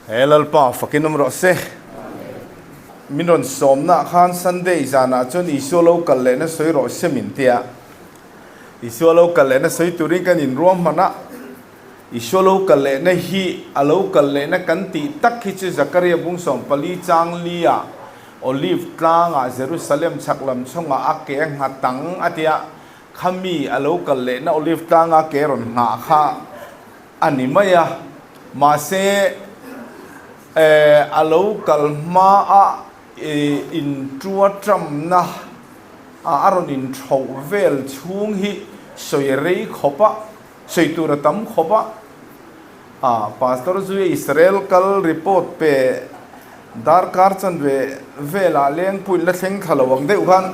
Helalpa fakinum rose minon somna khan Sunday zana chon ISUA local lena soi rose mintia ISUA local lena soi turing kan in ruam mana ISUA local lena hi a local lena kan ti tak hi chu Zakaria bung som pali chang lia olive tlanga Jerusalem chaklam chonga ake ngatang atia khami a local lena olive tlanga ke ron nga kha animaya ma se a local ma a in tuatram na aron in chhungkua chung hi soirei khopa soitura tam khopa pastor zu Israel kal report pe dar karchan ve vela leng pui la thleng thalawang de uhan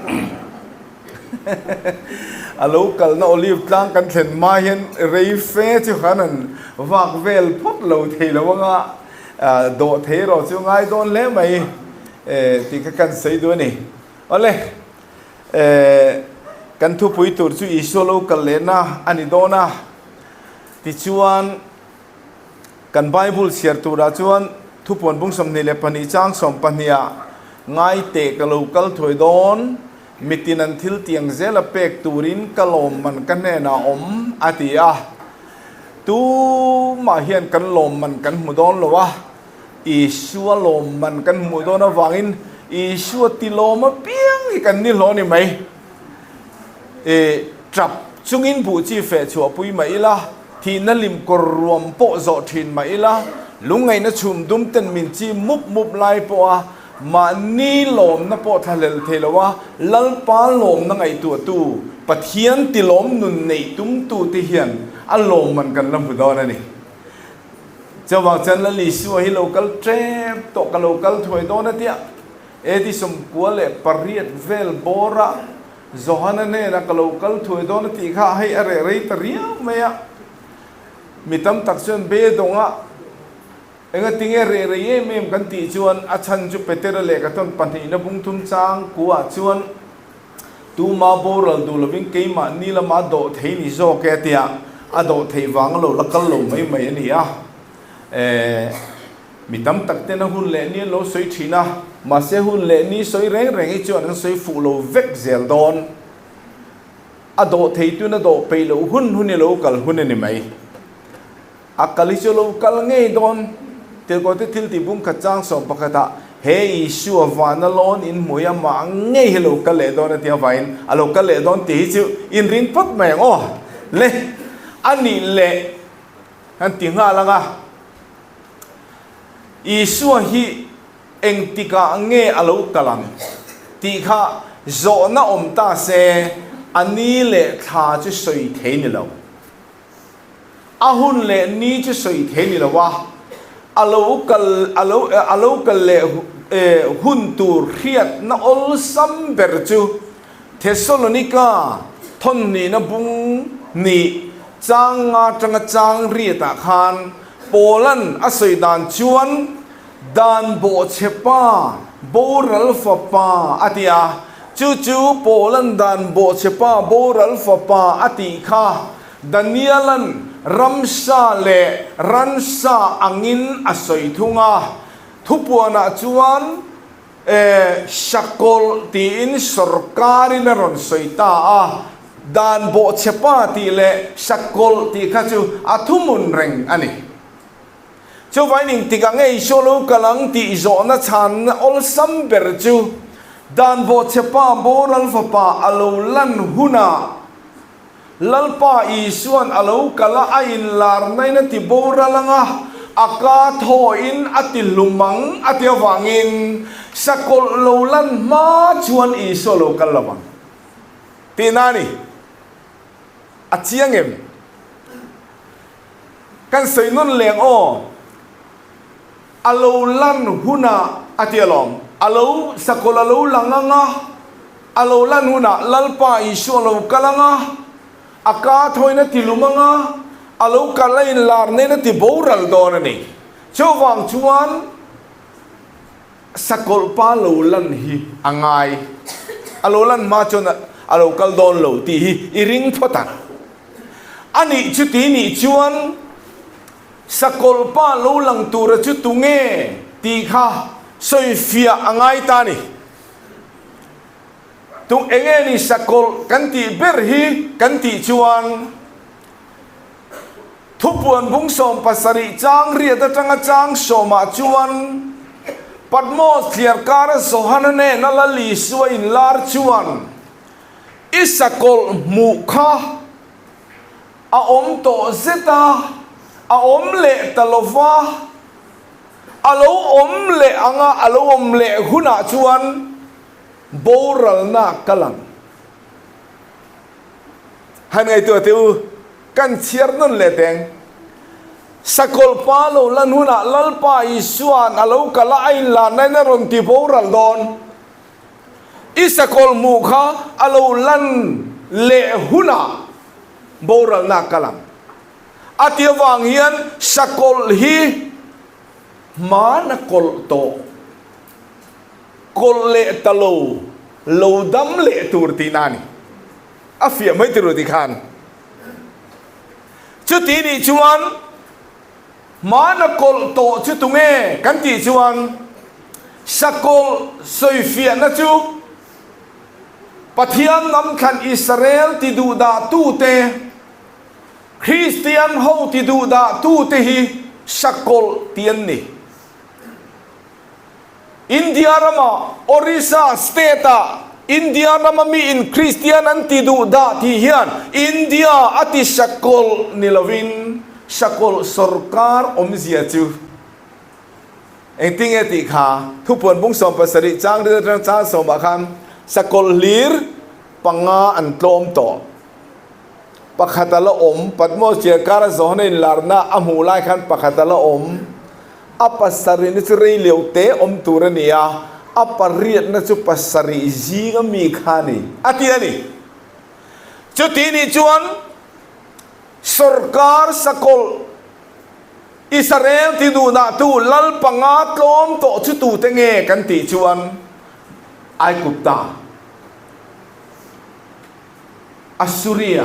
a local na olive tlang kan thlen ma hian rei fe chu khanan wak vel phot lo theilawanga do thế rồi chứ ngay don lẽ mày thì cái căn xây đuôi này ole căn thu bụi tụt chú ISUA local LEHNA anh đó na thì chuan căn Bible share tụt ra chuan thu buồn bung som này lệ pani trang som pania ngay tệ cái local thôi don mitin an thil tiang zela pek turin kalom man kan ne na atia tu mà hiện căn lom man căn mù đón lo wa ISUA lom man căn mù đón nó vangin ISUA ti lom mà piang căn ni lo ni mai trap chungin bu chi fe chua pui mai la thì nó lim cor ruam po zo thin mai la lungai na chum dum ten min chi mup lai po mà ni lom na po thalel thelo wa lalpa lom na ngai tu Pathian ti lom nun nei tum tu ti hian alom man kan lam budona ni chawang chan la ISUA hi local trap to ka local thoi dona tia edi som kuale pariat vel bora zohana ne na ka local thoi dona ti kha hai are rei taria meya mitam takson be donga enga tinge re mem kan ti chuan achan chu petera le ka ton pani na bung thum chang kuwa chuan tu ma boral du loving Kima ni la ma do thei ni zo ke tia ado thei wang lo lakal lo mai ani mitam takte na hun le ni lo soi thina ma se hun le ni soi reng i chuan soi fu lo vek zel don ado thei tu na do pe lo hun ni lo kal hun ni mai akali cho lo kal ngei don tel ko te thil ti bung kha chang som pakata he ISUA vana lon in moya ma ngei hello kal le don tia vain alo kal le don ti chu in rin pat mai o le ani le han ti nga langa ISUA hi eng tika nge alo kalang ti kha zo na ta se ani le tha chu soi the ni lo ahun le ni chu soi the ni lo wa alo kal le hun tur khiat na ol sam ber chu Thessalonica thon ni na bung ni chang ri ta khan Poland asoi dan chuan dan bo chepa boral fa pa atia chu Poland dan bo chepa boral fa pa ati kha Danielan ramsa le ransa angin asoi thunga thupuana chuan shakol ti in sarkari na ron soita dan bo chepa ti le shakol ti kha chu athumun reng ani chu vaining ti ka ngei solo kalang ti zo na chan ol sam ber chu dan bo chepa boral fa pa alo lan huna lalpa ISUA alo kala ain lar nai na ti boralanga aka tho in ati lumang ati wangin sakol lolan ma chuan ISUA lo kalawang tinani achiangem kan soinun leng o alo lan huna ati alom alo sakol alo langanga alo lan huna lalpa ISUA lo kalanga aka thoina tilumanga alo kalain lar ne na ti boral don ni chowang chuan sakol pa lo lan hi angai alo lan ma chona alo kal don lo ti hi iring phota ani chu ti ni chuan สกลป้าลูหลังตูระจุตุงเงตีข้าสวยเฟียอ่างไอตานี่ตุงเองนี่สกลกันตีเบรฮีกันตีจวนทุบวนบุงสมปัสริจางเรียดจังจางสมาจวนปัดโมเทียร์การสหันเนนลลีสวยอินลาร์จวนอิสกลมุขะอาอมโตเซตาอาอมเละตลฟาอาลูอมเละอ่างอาลูอมเละหุนาจวนโบราณนักกลังฮันไงตัวเตียวกันเชียร์นั่นเละแดงสกลปาโลลันหุนาลัลปาอิสวานอาลูกะลาอินลานในนรนติโบราณดอนอิสกลมุขะอาลูลันเละหุนาโบราณนักกลังอาทิตย์วังเฮียนสกลฮีมานกลโตกลเลตโลโลดัมเลตูร์ตินานีอาเฟียไม่ตรุดิขันจุดที่นี่ชวนมานกลโตจุดตรงเอกันที่ชวนสกลสวยเฟียนะจูปะเทียนนำขันอิสราเอลที่ดูดาตูเตคริสเตียนเฮาที่ดูดาตูเตฮีสกลเตียนนี่อินเดียรามาออริซาสเตตาอินเดียรามามีอินคริสเตียนอันที่ดูดาที่เฮียนอินเดียอติสกลนิลวินสกลสรการอมเสียจูเอ็งติงเอติขาทุกคนบุ้งสมภาษาจางเรื่องจางสมบัติคำสกลลีร์ปังงาอันโตมโตปะขัตละอมปัดโมเชียการสอนในลาร์นาอมูไลขันปะขัตละอมอัปปัสรินิสรีเหลียวเตอมตูรเนียอัปปเรียนนัจุปัสริจีก็มีขานีอาทิตย์นี้จุดที่นี่จวนสรการสกลอิสราเอลที่ดูนาตูลัลปังอาตลอมโตชุตูเตงเงกันติจวนไอกุปตาอัสซูเรีย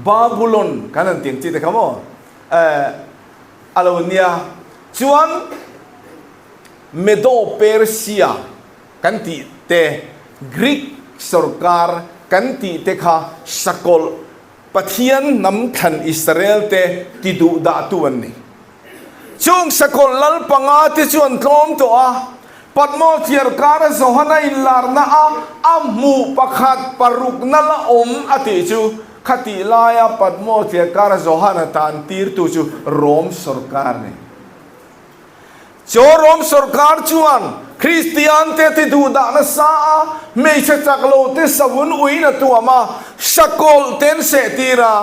บาบิโลนกันนั่นเตียงจีแต่คำว่าอาโลเนียจวนเมโดเปอร์เซียกันติเตกรีกสรการกันติเตค่ะสกลปะเทียนนำขันอิสราเอลเตติดูดาตุวันนี้ช่วงสกลลัลปังอาติจวนตรมตัวปัดโมเทียร์การสหันอิลาร์นาอามูปะขัดปรุกนัลอมอติจูขติลายปัดโมเทียร์การสหันตันตีร์ตุจูโรมสรการนี่โจรมสรการจวนคริสเตียนเตติดูดานสาไม่ใช่จักโลเตสวุนอุยนตัวมาสกลเตนเสตีรา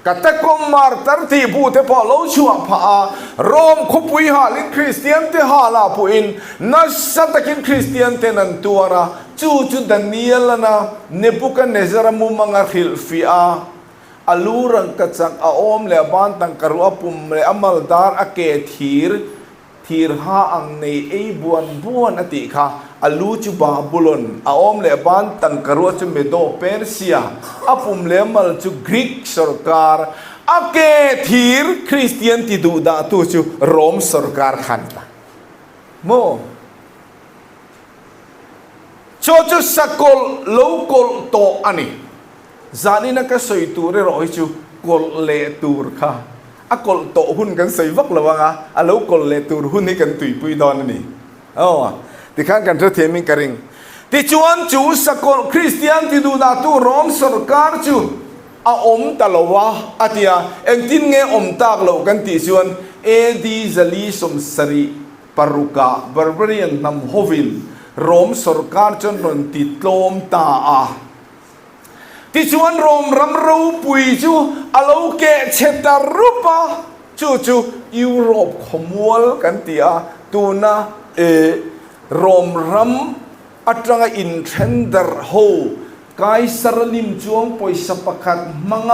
กัตกมมาร์ตัรทีบูเตพอโลชัวพาโรมคุปุยหาลินคริสเตียนเตหาลาปุอินนัสสัตกินคริสเตียนเตนันตัวราจูดานีเอลนะเนบุกันเนซารามุมังอาฮิลฟิอาอลูรังกัจจักอาอมเลบานตังกรัวปุ่มเลอมัลดาร์อเกธีร์ทีร์ฮาอังในไอ้บวนอติค่ะอาลูจูบาบุลนอาอมเลบานตังกรัวจูเมโดเปอร์เซียอาปุ่มเลมัลจูกรีกสรการอาเกธีร์คริสเตียนที่ดูดาตูจูโรมสรการขันตาโมโชจูสกลโลกลโตอันนี้จานี่นักสอยตูเรรอยจูกลเลตูร์ค่ะอากลโตหุ่นกันใส่วักละวังอ่ะแล้วกลเลตูร์หุ่นให้กันตุยปุยดอนนี่ที่ข้างกันเธอเทียมิงกระริงที่ชวนจูสกลคริสเตียนที่ดูดาตูโรมสรการจูอาอมตลวะอาทิยาเอ็งทิ้งเงอมตากโลกันที่ชวนเอดีซาลีสมสรีปารุกาบาร์เบรียนนำโฮวินโรมสรการจนรนติดโลมตาที่ชวนโรมรำรูปุยจูอาลูเกเชตารุปะจูยุโรปขมวลกันตีตูน่าโรมรำอัตรังอินเทนเดอร์โฮกายสารลิมจวงปอยสับขัดมัง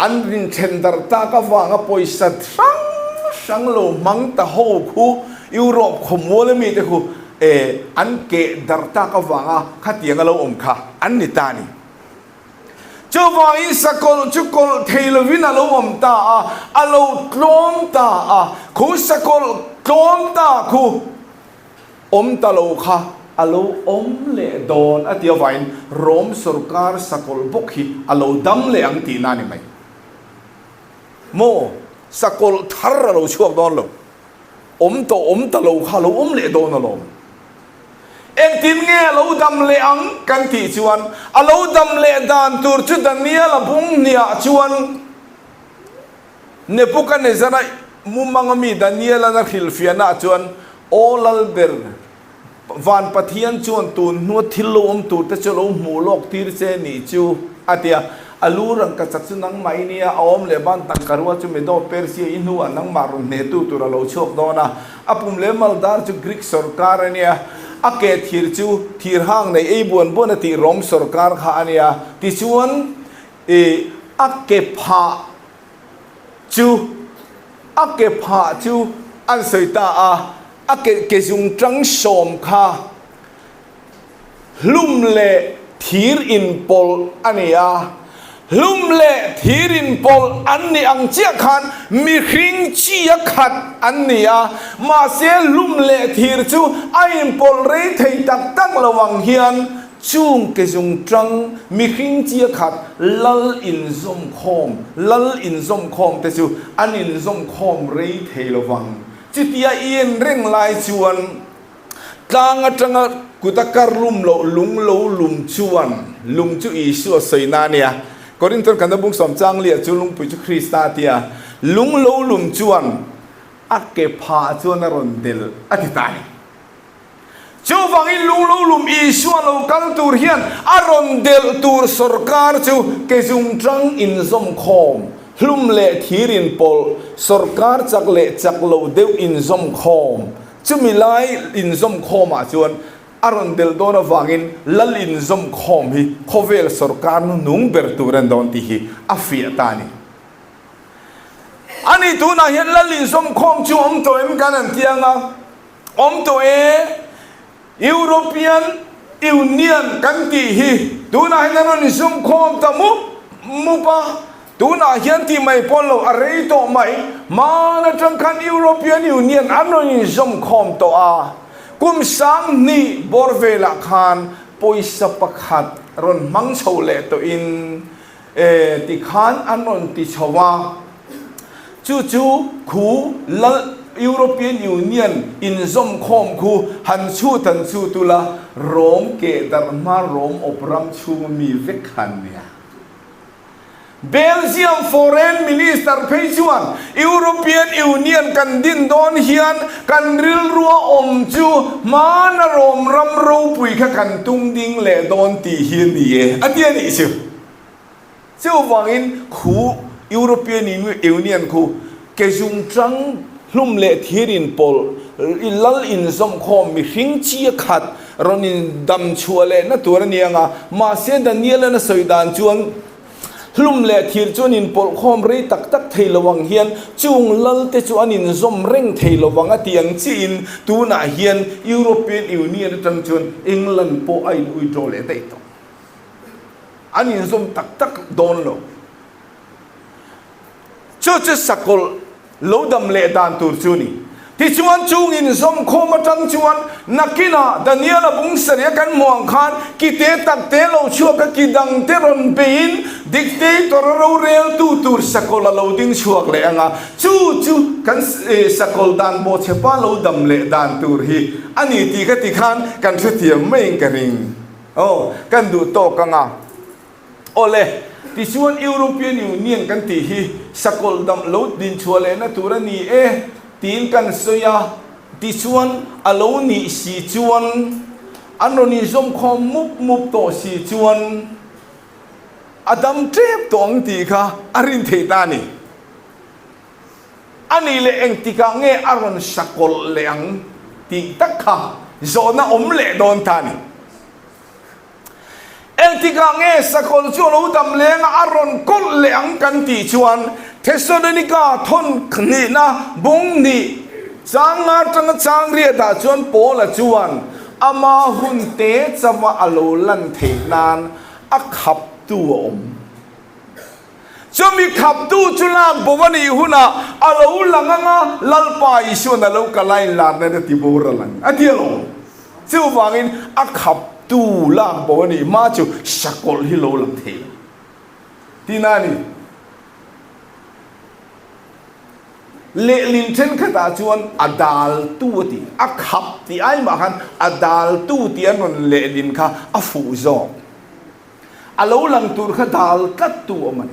อันรินเทนเดอร์ตากฟังปอยสัตสังโลมังตะโฮคูยุโรปขมวลมีแต่คูอันเกดร์ตากฟังขัดยังเราอมค่ะอันนิตานี chu wangin sakol chu kol theilovin alo om ta alo tlom ta khu sakol tlom ta khu om ta lo kha alo om le don atia wain rom sarkar sakol bokhi alo dam le ang ti na ni mai mo sakol thar lo chuak don lo om ta lo kha lo om le don lo em tin nghe lo dam le ang kan ti chuan alo dam le dan tur chu dania la bung nia chuan Nebuchadnezzar mumangami Daniel na khilfiana chuan olal ber van Pathian chuan tun nu thilo om tur te cholo mulok tir se ni chu atia alurang ka chachunang mai nia om le ban tan karwa chu medo persia inu anang marun ne tu tur lo chok dona apum le maldar chu Greek sarkar ania ake thir chu thir hang nei ei buan bon ati rom sarkar kha ania ti chuan ake pha chu an soita ake kezung trang som kha lum le thir in pol ania lum le thir in pol anni ang chia khan mi khring chia khat annia ma se lum le thir chu ain pol re thei tak tang lawang hian chung kezung trang mi khring chia khat lal in zom khom te chu an in zom khom re thei lawang chitia ien reng lai chuan tlang atanga kutakar lum chuan lum chu ISUA soina nia Korinton kan bung som chang lia chu lung pu chu Krista tia lum chuan ake pha chuan rondel atitai chu wangin lum ISUA lo kal tur hian arondel tur sarkar chu kezung trang in zom khom hlum le thirin pol sarkar chak le chak lo deu in zom khom chumilai in zom khoma chuan arondel dona wangin lal in zom khom hi KVL sarkar nu nung ber turan don ti hi afia tani ani tu na hian lal in zom khom chu om to em kan an tianga om to European Union kan ti hi tu na hian in zom khom ta mu pa tu na hian ti mai polo arei to mai mana tang kan European Union anon in zom khom to kum sang ni borvela khan poisa pakhat ron mang chole to in ti khan anon ti chawa chu khu la European Union in zom khom khu han chu tan chu tula rom ke dharma rom opram chu mi vekhan nia Belgium Foreign Minister Pathian European Union kan din don hian kan ril ruwa om chu mana rom ram ro pui kha kan tung ding le don ti hian ni atia ni chu wangin khu European Union khu kezung trang hlum le thirin pol ilal in zom khom mi hring chi khat ronin dam chuale na tur nianga ma se Daniel na soidan chuan hlum le thir chuan in pol khom rei tak theilawang hian chung lal te chuan in zom reng theilawang atiang chin tu na hian European Union tang chuan England po ai withdraw le te to anin zom tak don lo chu sakol lodam le dan tur chuni ti chuan chung in zom khom atang chuan nakina Daniel bung saria kan muang khan ki te tak te lo chu ka ki dang te ron bein dictator ro rel tu tur sakol lo ding chuak le anga chu kan sakol dan bo chepa lo dam le dan tur hi ani ti ka ti khan kan thu thiam mai ka ring kan du to ka nga ole ti chuan European Union kan ti hi sakol dam lo din chuale na turani tin kan soya ti chuan alo ni si chuan anoni zom khom mup to si chuan adam trep tong ti kha arin the ta ni ani le eng ti ka nge aron sakol leang ti tak kha zona om le don ta ni eng ti ka nge sakol chu lo dam leng aron kol leang kan ti chuan Thessalonica thon khni na bung ni changa chang ria da chuan pola chuan ama hun te chawa alo lan the nan a khap tu om จะมีขับตู้จุลางบอกว่านี่หุ่นอาลูหลังงาลัลปายส่วนอาลูกไลน์ลานนั่นที่โบราณอันเดียวเจ้าฟังอินอาขับตู้ล่างบอกว่านี่มาจูชักกอลฮิโลลังเทที่นั่นนี่เลลินเช่นขณะชวนอดาลตู้ที่อาขับที่ไอ้มาหันอดาลตู้ที่อันนั้นเลลินค่ะอาฟูจอบอาลูหลังตัวขดาลกัดตัวมัน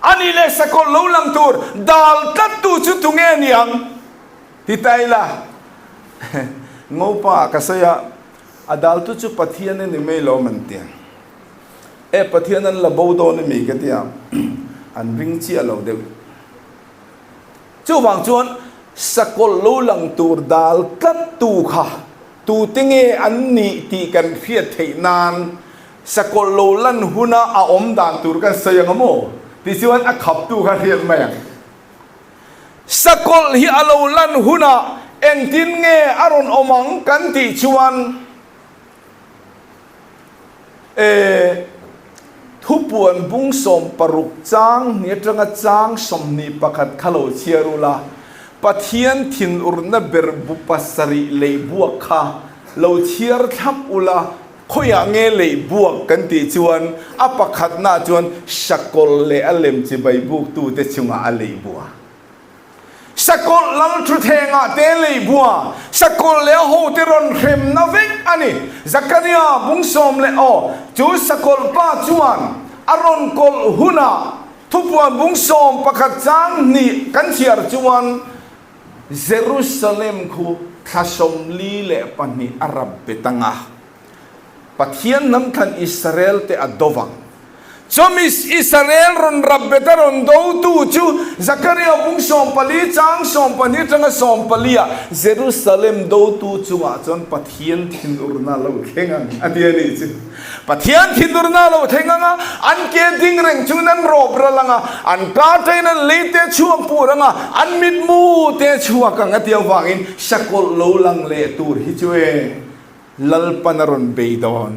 อันนี้เลยสกุลลูลังตูร์ดาลกัดตูจุดตรงนี้ยังที่ไทยล่ะงูป่ากษัตริย์อดาลตุจุปัทยานี่ไม่ล้อมันเตียงปัทยานั้นละบูโดนี่มีกันเตียงอันริงเชียเราเดียวจู่บางจวนสกุลลูลังตูร์ดาลกัดตูค่ะตูติงเออันนี้ที่กันเพียรเทนานสกุลลูลันหุนาอาอมดานตูร์กันเสียงโมที่สิวันอักขับตู้เขาเรียนมาอย่างสกุลฮิอาลูลันหุนาเอ็งทินเงอารอนอมังกันติชวนทุบวนบุ้งสมปรุกจางเนี่ยจังจางสมนิปขัดขลุ่ยเชียรุลาปะเทียนทินอุรนเบรบุปัสริเลยบวกค่ะเราเชียร์ทับอุลาขอยางเงเลยบวกกันติชวนอปขัดนาชวนสกุลเลยอเลมจิใบบวกตูเตชิงอาเลยบัวสกุลลังชุดเฮงาเตเลยบัวสกุลเลยโหเตรอนเข็มนาวิกอันนี้จักรยาบุงสมเลยโอจูสกุลป้าชวนอารอนกลหุนาทุบวันบุงสมปะขัดจางนี่กันเชียร์ชวนเยรูซาเล็มคูข้าสมลีเลปันนี่อาหรับเบตังาปัทยันน้ำคันอิสราเอลเตอดวังจอมิสอิสราเอลรอนรับเบตรอนดูตูจูซักริยาบุงสอมปลีจางสอมปนีจังสอมปลีอะเยรูซาเล็มดูตูจูอ่ะจนปัทยันทินอุรนาโลเข่งอันเดียนี่จูปัทยันทินอุรนาโลเข่งอันเกดิงเร่งจูนันรบระลังอันกาเตนันลีเตชัวปูรังอันมิดมูเตชัวกังอันเดียววังอินชักโลลังเลตูร์ฮิจเวลัลปนารอนเบย์ดอน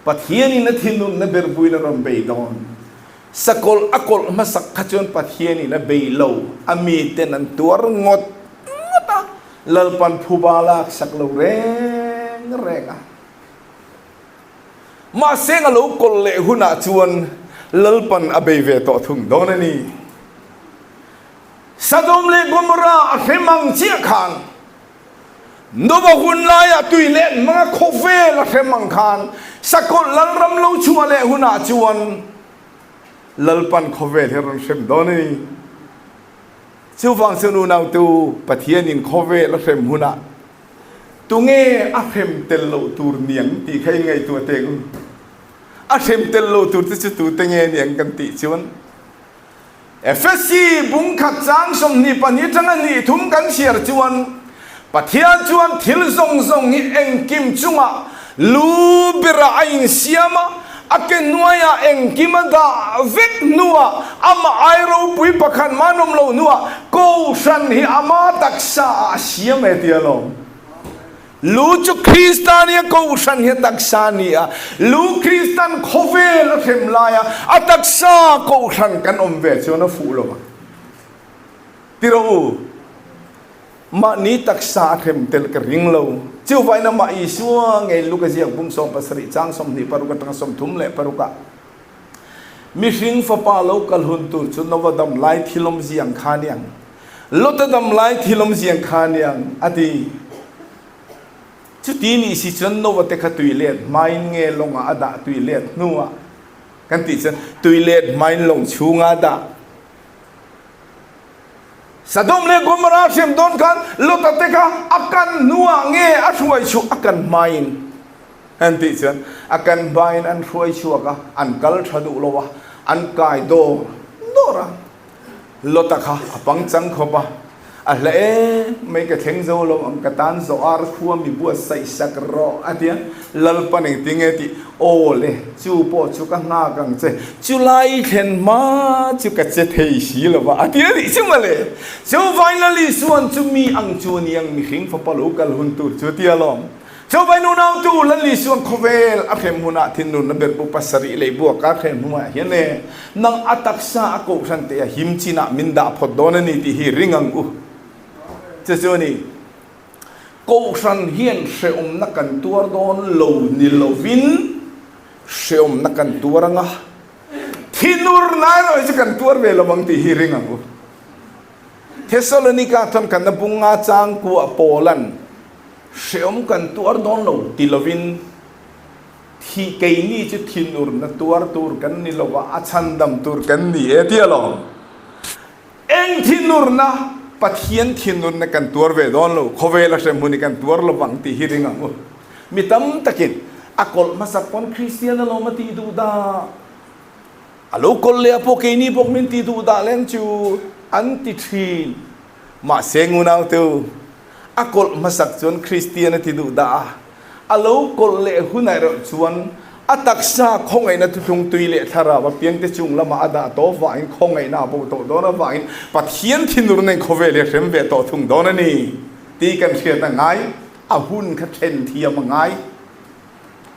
ปัทยันนี่นัทินุนนับเบรบุยนารอนเบย์ดอนสกุลอักลมาสักขจรปัทยันนี่นับเบย์โลอามีเตนันตัวรงดลัลปันผู้บาลักสักโลเรงมาเสงอลูกลเลหุนาชวนลัลปันอเบย์เวตทุ่งดอนนี่สะดมเลกมราเขมังเชียขันดูบอกหุ่นลายตุยเล่นมังโคเฟลเขมังขันสกุลลัลรำลูชัวเลหุนาชวนลัลปันโคเฟลเฮรันเชมดอนนี่ชิวฟังเสนูนาวตูปัทยันินโคเฟลเขมหุนาตุงเงอเขมเตลโลตูร์เนียงตีใครไงตัวเตงอเขมเตลโลตูร์ที่จะตูเตงเนียงกันติชวนเอฟซีบุ้งขัดจางสมนิปนิจังนี่ทุ่มกันเชียร์ชวนปัทยาชวนทิลซงนี่เอ็งกิมจุงะลูเบราอินเซียมาอาเกนนัวยาเอ็งกิมดาวิกนัวอามาไอโรปุยปะขันมานมโลนัวกูชันฮิอามาตักษาเสียเมติยาลมลูจุคริสตานีกูชันฮิตักษานีอะลูคริสตันโคเวลเข็มลายอะอัตักษากูชันกันอมเวชวนะฟูโลมาติโรมานี้ตักษาเข็มเตลกริงโลจิวไว้นะมาอิสัวไงลูกเจียบุ้งสมปัสริจางสมนิปารุกตังสมทุมเละปารุกะมิริงฟ้าปาโลกัลหุนตุจุนวดำไลทิลมเจียงคานียงลดดำไลทิลมเจียงคานียงอดีจุดนี้สิฉันโนวเตคตุยเลดไม่เงลงอาดาตุยเลดนัวกันติฉันตุยเลดไม่ลงชูงอาดาสะดมเลกุมราเสียมดอนกันลุตเตกะอากันนัวเงอช่วยชูอากันไม่อันติฉันอากันไม่อันช่วยชูกะอันกัลชดุโลวะอันกายโดระลุตะค่ะปังจังขบะอะไรไม่กระเทงโซลมกระตันโซอาร์คัวมีบัวใส่สักรออันเดียลัลปันเองติงเอติโอเลจูปอจูกันนากังเจจูไลเข็นมาจูกัดเจเทยสีลวะอันเดียดิจูมาเลยจูไฟนอลลีส่วนจูมีอังจูนี่ยังมีหิงฟปาลูกัลหุนตูจูเตียลม เจ้าไปนู่นเอาตู้ลันลีส่วนโคเวลอาเขมุนาทินนุนนับเบิบุปัสสริเลยบวกอาเขมุนาเห็นเลยนังอัตักษาโกสันเตียหิมจีน่ามินดาพอดอนนี่ที่ฮิริงังอุเจ้านี่โกสันเฮียนเชื่อมนักกันตัวดอนโลนิโลวินเชื่อมนักกันตัวรังอ่ะทินูร์นายเราจะกันตัวเวลบังที่ฮิริงังอุเทสโลนิกาทอนกันนับุงอาจางกัวโปแลนด์เชื่อมกันตัวดอนโลติโลวินที่เกยนี่จะทินูร์นตัวกันนี่เราว่าอาชันดำตัวกันนี่เดียร์ลองเอ็งทินูร์นะปัทเทียนทินูร์นกันตัวเวดอนโลโคเวลเชื่อมุนิกันตัวโลบังที่ฮิริงังอุมิตั้มตะกินอากอลมาสักคนคริสเตียนเรามาตีดูดาอโลกอลเลียพวกเกนี่พวกมินตีดูดาเล่นจูอันติทีมาเซงูนาวเตวอากอลมาสักชนคริสเตียนที่ดูดาอโลกอลเล่หุ่นไหนเราชวนอัตักษาคงไงนะทุกตุยเละทาราว่าเพียงแต่จุงละมาอดาโตวาอินคงไงนาบุโตโดนวาอินปัทเทียนที่นูร์ในโคเวเลียเซมเวโตทุงโดนนี่ตีกันเชียร์ตั้งไงอาหุ่นขัดเชนเทียมไง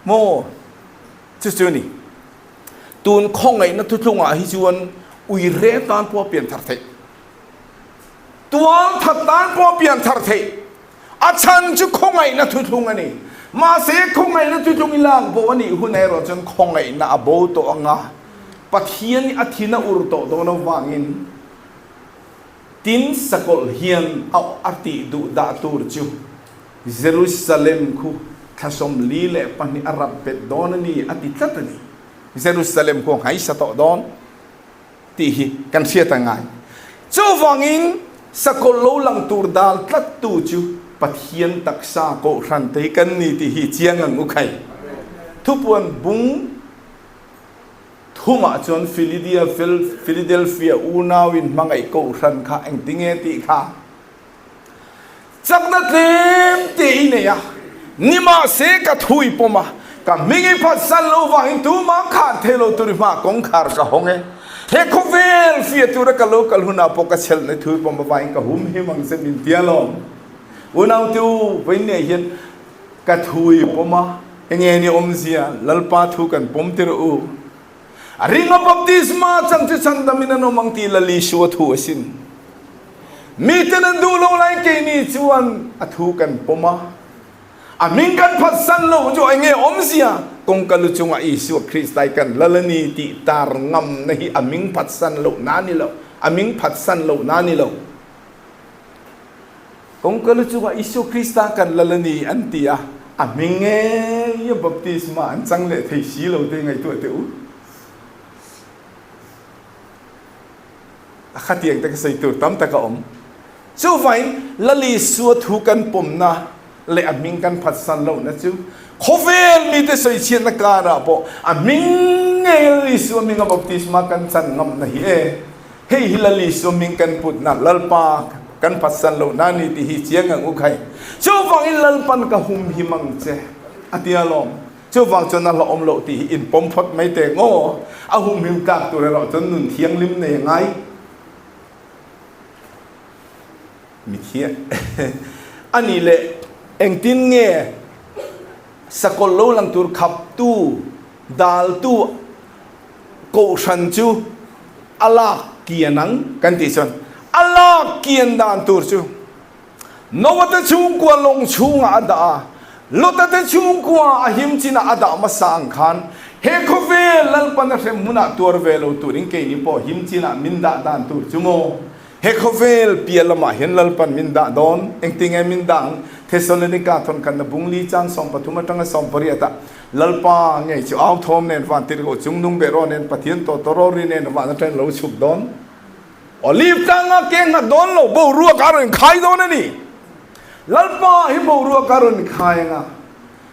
โมจู่ๆนี่ตูนคงไงนะทุกๆฮิจวนอุยเรตานพอเปลี่ยนทัดเทตัวทัดตานพอเปลี่ยนทัดเทอาชันจุคงไงนะทุกๆอันนี้มาเสียคงไงนะทุกๆอีหลังบอกว่านี่หุ่นในเราจนคงไงนะอโบโตอ่ะปัทเทียนอาทิตย์นะอุรโตโดนวางินตินสกอลเฮียนเอาอาทิดูดาตูร์จูเยรูซาเล็มคูข้าสมลีเล่ปันนี่อาหรับเป็ดโดนนี่อาทิตย์ตัดนี่เยรูซาเล็มคงหายสะโตโดนที่กันเสียตั้งไงเจ้าวังอินสกอลโลลังตูร์ดาลตัดตูจูปัทเทียนตักษาโกรันเตกันนี่ที่เจียงงังอุคัยทุกวันบุ้งทุ่มจนฟิลิเดลเฟียอูนาวินมังไอโกรันข้าเองติงเอติข้าจักนัดเต็มตีเนี่ยนี่มาเสกถุยปมากับมิงพัดสันโลวาอินตูมาขาดเทโลตุริมากงคาร์กะฮงเฮโคเวลเฟียตุระกะโลกะลุนาปกะเชลในถุยปมาไว้กะหุมเฮมังเซมินเตียลองอุณเอาติวเป็นเนี่ยเห็นกะถุยปมาเองเนี่ยอมเสียลัลปาทุกันปมติรูริงบัพติสมาจังจะจังดามินันอมังตีลลิชัวทัวสินมีแต่นั้นดูลงไล่เกนี่ชวนอทุกันปมาอามิงกันพัดสันโลจ่อยเงี้ยอมเสียกงกัลจุงอิสุคริสต์ได้กันละนีติตารงำในอามิงพัดสันโลนานี่โลอามิงพัดสันโลนานี่โลกงกัลจุงอิสุคริสต์กันละนีอันตีอามิงเงี้ยบัพติสมาอันจังเลยที่สีโลได้ไงตัวเต๋อขัดยังแต่ก็ใส่ตัวตั้มแต่ก็อมชูไฟละลีสัวทุกันปุ่มนะเลอามิงกันพัดสันโลนะจูโคเวลมีแต่ใส่เชียนนักการะปออามิงเงลิสัวมิงกับบัพติสมากันสันงำนะเฮ้ฮิละลีสัวมิงกันพุดนะลัลปากันพัดสันโลนานี่ที่เชียงงังอุคัยชูไฟลัลปันกับหุมหิมังเจอติอาลอมชูไฟจนนั่นละอมโลที่อินปมพดไม่แต่งโง่อาหุมหิมกักตัวเราจนนุ่นเทียงลิมในยังไงมิเทียอันนี้แหละเอ็งตินเงี้ยสกอลโลลังตูขับตู้ดาลตู้โกชันจูอัลลาเกียนังกันติสันอัลลาเกียนดานตูจูนวัตชุงกว่าลงชุงอาดาลดแต่ชุงกว่าอาหิมจินาอาดามาสังขานเฮโคเวลลัลปันเรมุนาตัวเวลตูริงเกนิปอหิมจินามินดาดานตูจูโมเฮโคเวลเปียละมาเห็นลัลปันมินดาดอนเอ็งติงเอมินดังเทสโลนิกาทนกันบุงลีจันสองปฐุมตังสองปริยตะลัลปาไงจะเอาทอมเนนฟันติโกจุงนุงเบโรเนนปะเทียนโตโตโรรีเนนวันนั้นเราชุบดอนอลีฟตังเก่งนัดดอนโลบูรัวการุนขายดอนนี่ลัลปาฮิบูรัวการุนขายงะ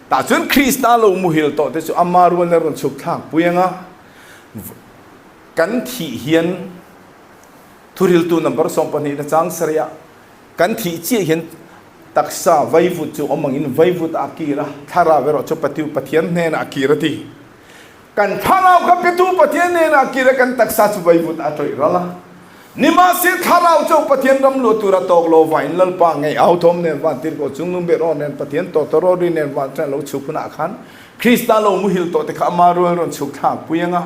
แต่จนคริสต์โลมุฮิลโตเตสุอามารุนเนรุนชุบทางปุยงะกันที่เฮียนทุริลตูนัมบาร์สองปนีนะจังสระกันที่เจียเห็นตักษาไว้ฟุตจูอมังอินไว้ฟุตอากีระทาราเวรอจปฏิวปฏิยันเนนอากีระทีกันทารากับปฏิวปฏิยันเนนอากีระกันตักษาจูไว้ฟุตอาตอยระละ นิมาสิทาเราเจ้าปะเทียนรำลวตุระตอกโลวายนัลปังไงเอาทอมเนวันติรก็จุงนุ่มเบรอนเนปะเทียนโตตรอดีเนวันจันเราชุกพุนาขันคริสตันเรามุฮิลโตแต่ข้ามารวยรอนชุกทางปุยังอ่ะ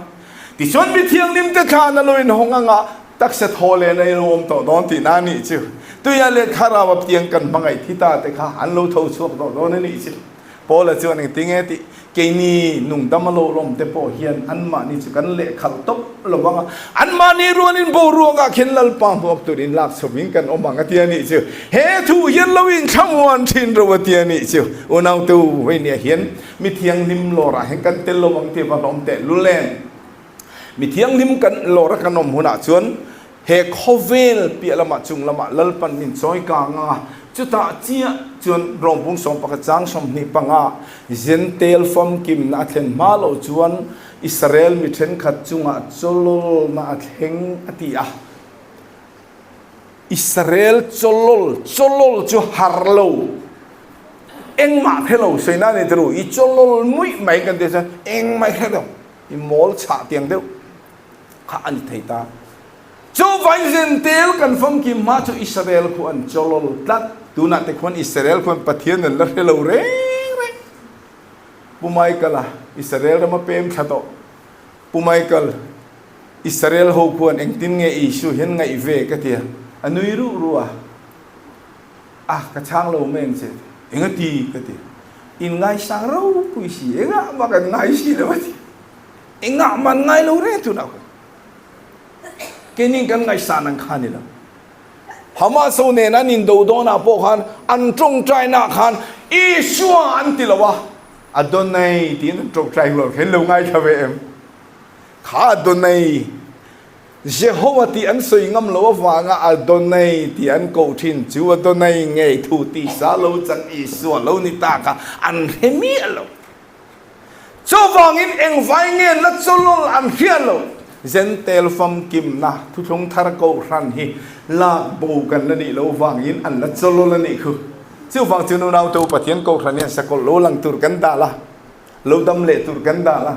ที่ชนมีเทียงนิมตะขานลอยนหงอ่ะตักเสทอเลในโรมต่อดอนที่นานี่จิตัวยาเล็ดข้าราบเตียงกันบังไงที่ตาแต่ข้าอันเราเท่าชุกต่อดอนนี่จิพอละเจ้าหนึ่งติงเอติเกนีนุ่งดำมาโลลมเตปอเฮียนอันมานี่จุกันเละขัดตบระวังอันมานี่รวนินโบรัวกะเข็นลลปังพวกตัวดินลากสวิงกันอมังกะเตียนี่จิเฮทูเฮียนลวิงขมวันทินระวเตียนี่จิอุณาวตูเวเนียเฮียนมีเทียงนิมโลระเห็นกันเตลวังเทวลมเตลุเลนมีเทียงนิมกันโลระกันนมหัวหน้าชวนเฮคอเวลเปียละมาจุงละมาลลปันมินซอยกางาจุดตาเจียจวนรองพุงสมปะจังสมนิปังอาเจนเตลฟอมกิมนาเทนมาโลจวนอิสราเอลมิเทนขัดจุงอาจลลนาเทงอติอาอิสราเอลจลลจูฮาร์โลเอ็งมาเทโลเซนาเนตรูอิจลลมุยไม่กันเดชเอ็งไม่เทโลอิมอลชาเตียงเดียวข้าอันเทตาจูไวเจนเตลกันฟอมกิมมาจูอิสราเอลควรจลลตัดดูนักแต่คนอิสราเอลคนปะเทียนนั่นละเฮลเร่ปุไมกัลอิสราเอลมาเป็นขัดต่อปุไมกัลอิสราเอลหกคนเองตินเงยอิชูเห็นไงเวกันเดียอันนู้ยรู้กระช่างเราเมนเสร็จเองก็ตีกันเดียอินไงสังเราปุยสีเองมากันไงสีเลยวะทีเองมันไงเราเร่ตุนักแค่นี้กันไงสานังขานี่ละฮามาสูเนนันินดูโดนาพวกฮันอันจงใจนักฮันอิชัวอันติละวะอดอนไนที่นั่นจงใจเราเห็นเราไงครับเอ็มข้าอดอนไนเจโฮวาที่อันสวยงามเราว่าง่ะอดอนไนที่อันโกทินจูอดอนไนไงทูติสาเราจังอิชัวเรานิตากะอันเฮมีเราโจฟังอินเอ็งไฟเงินและโจลอันเฮียเราเจนเตลฟอมกิมนะทุกทงทารโกรันฮีลากบูกันแล้วนี่เราฟังยินอันละโจโลแล้วนี่คือเจ้าฟังจูนเราตัวปะเทียนโกรันเนี่ยสกุลโลลังตุรกันดาละโลดำเละตุรกันดาละ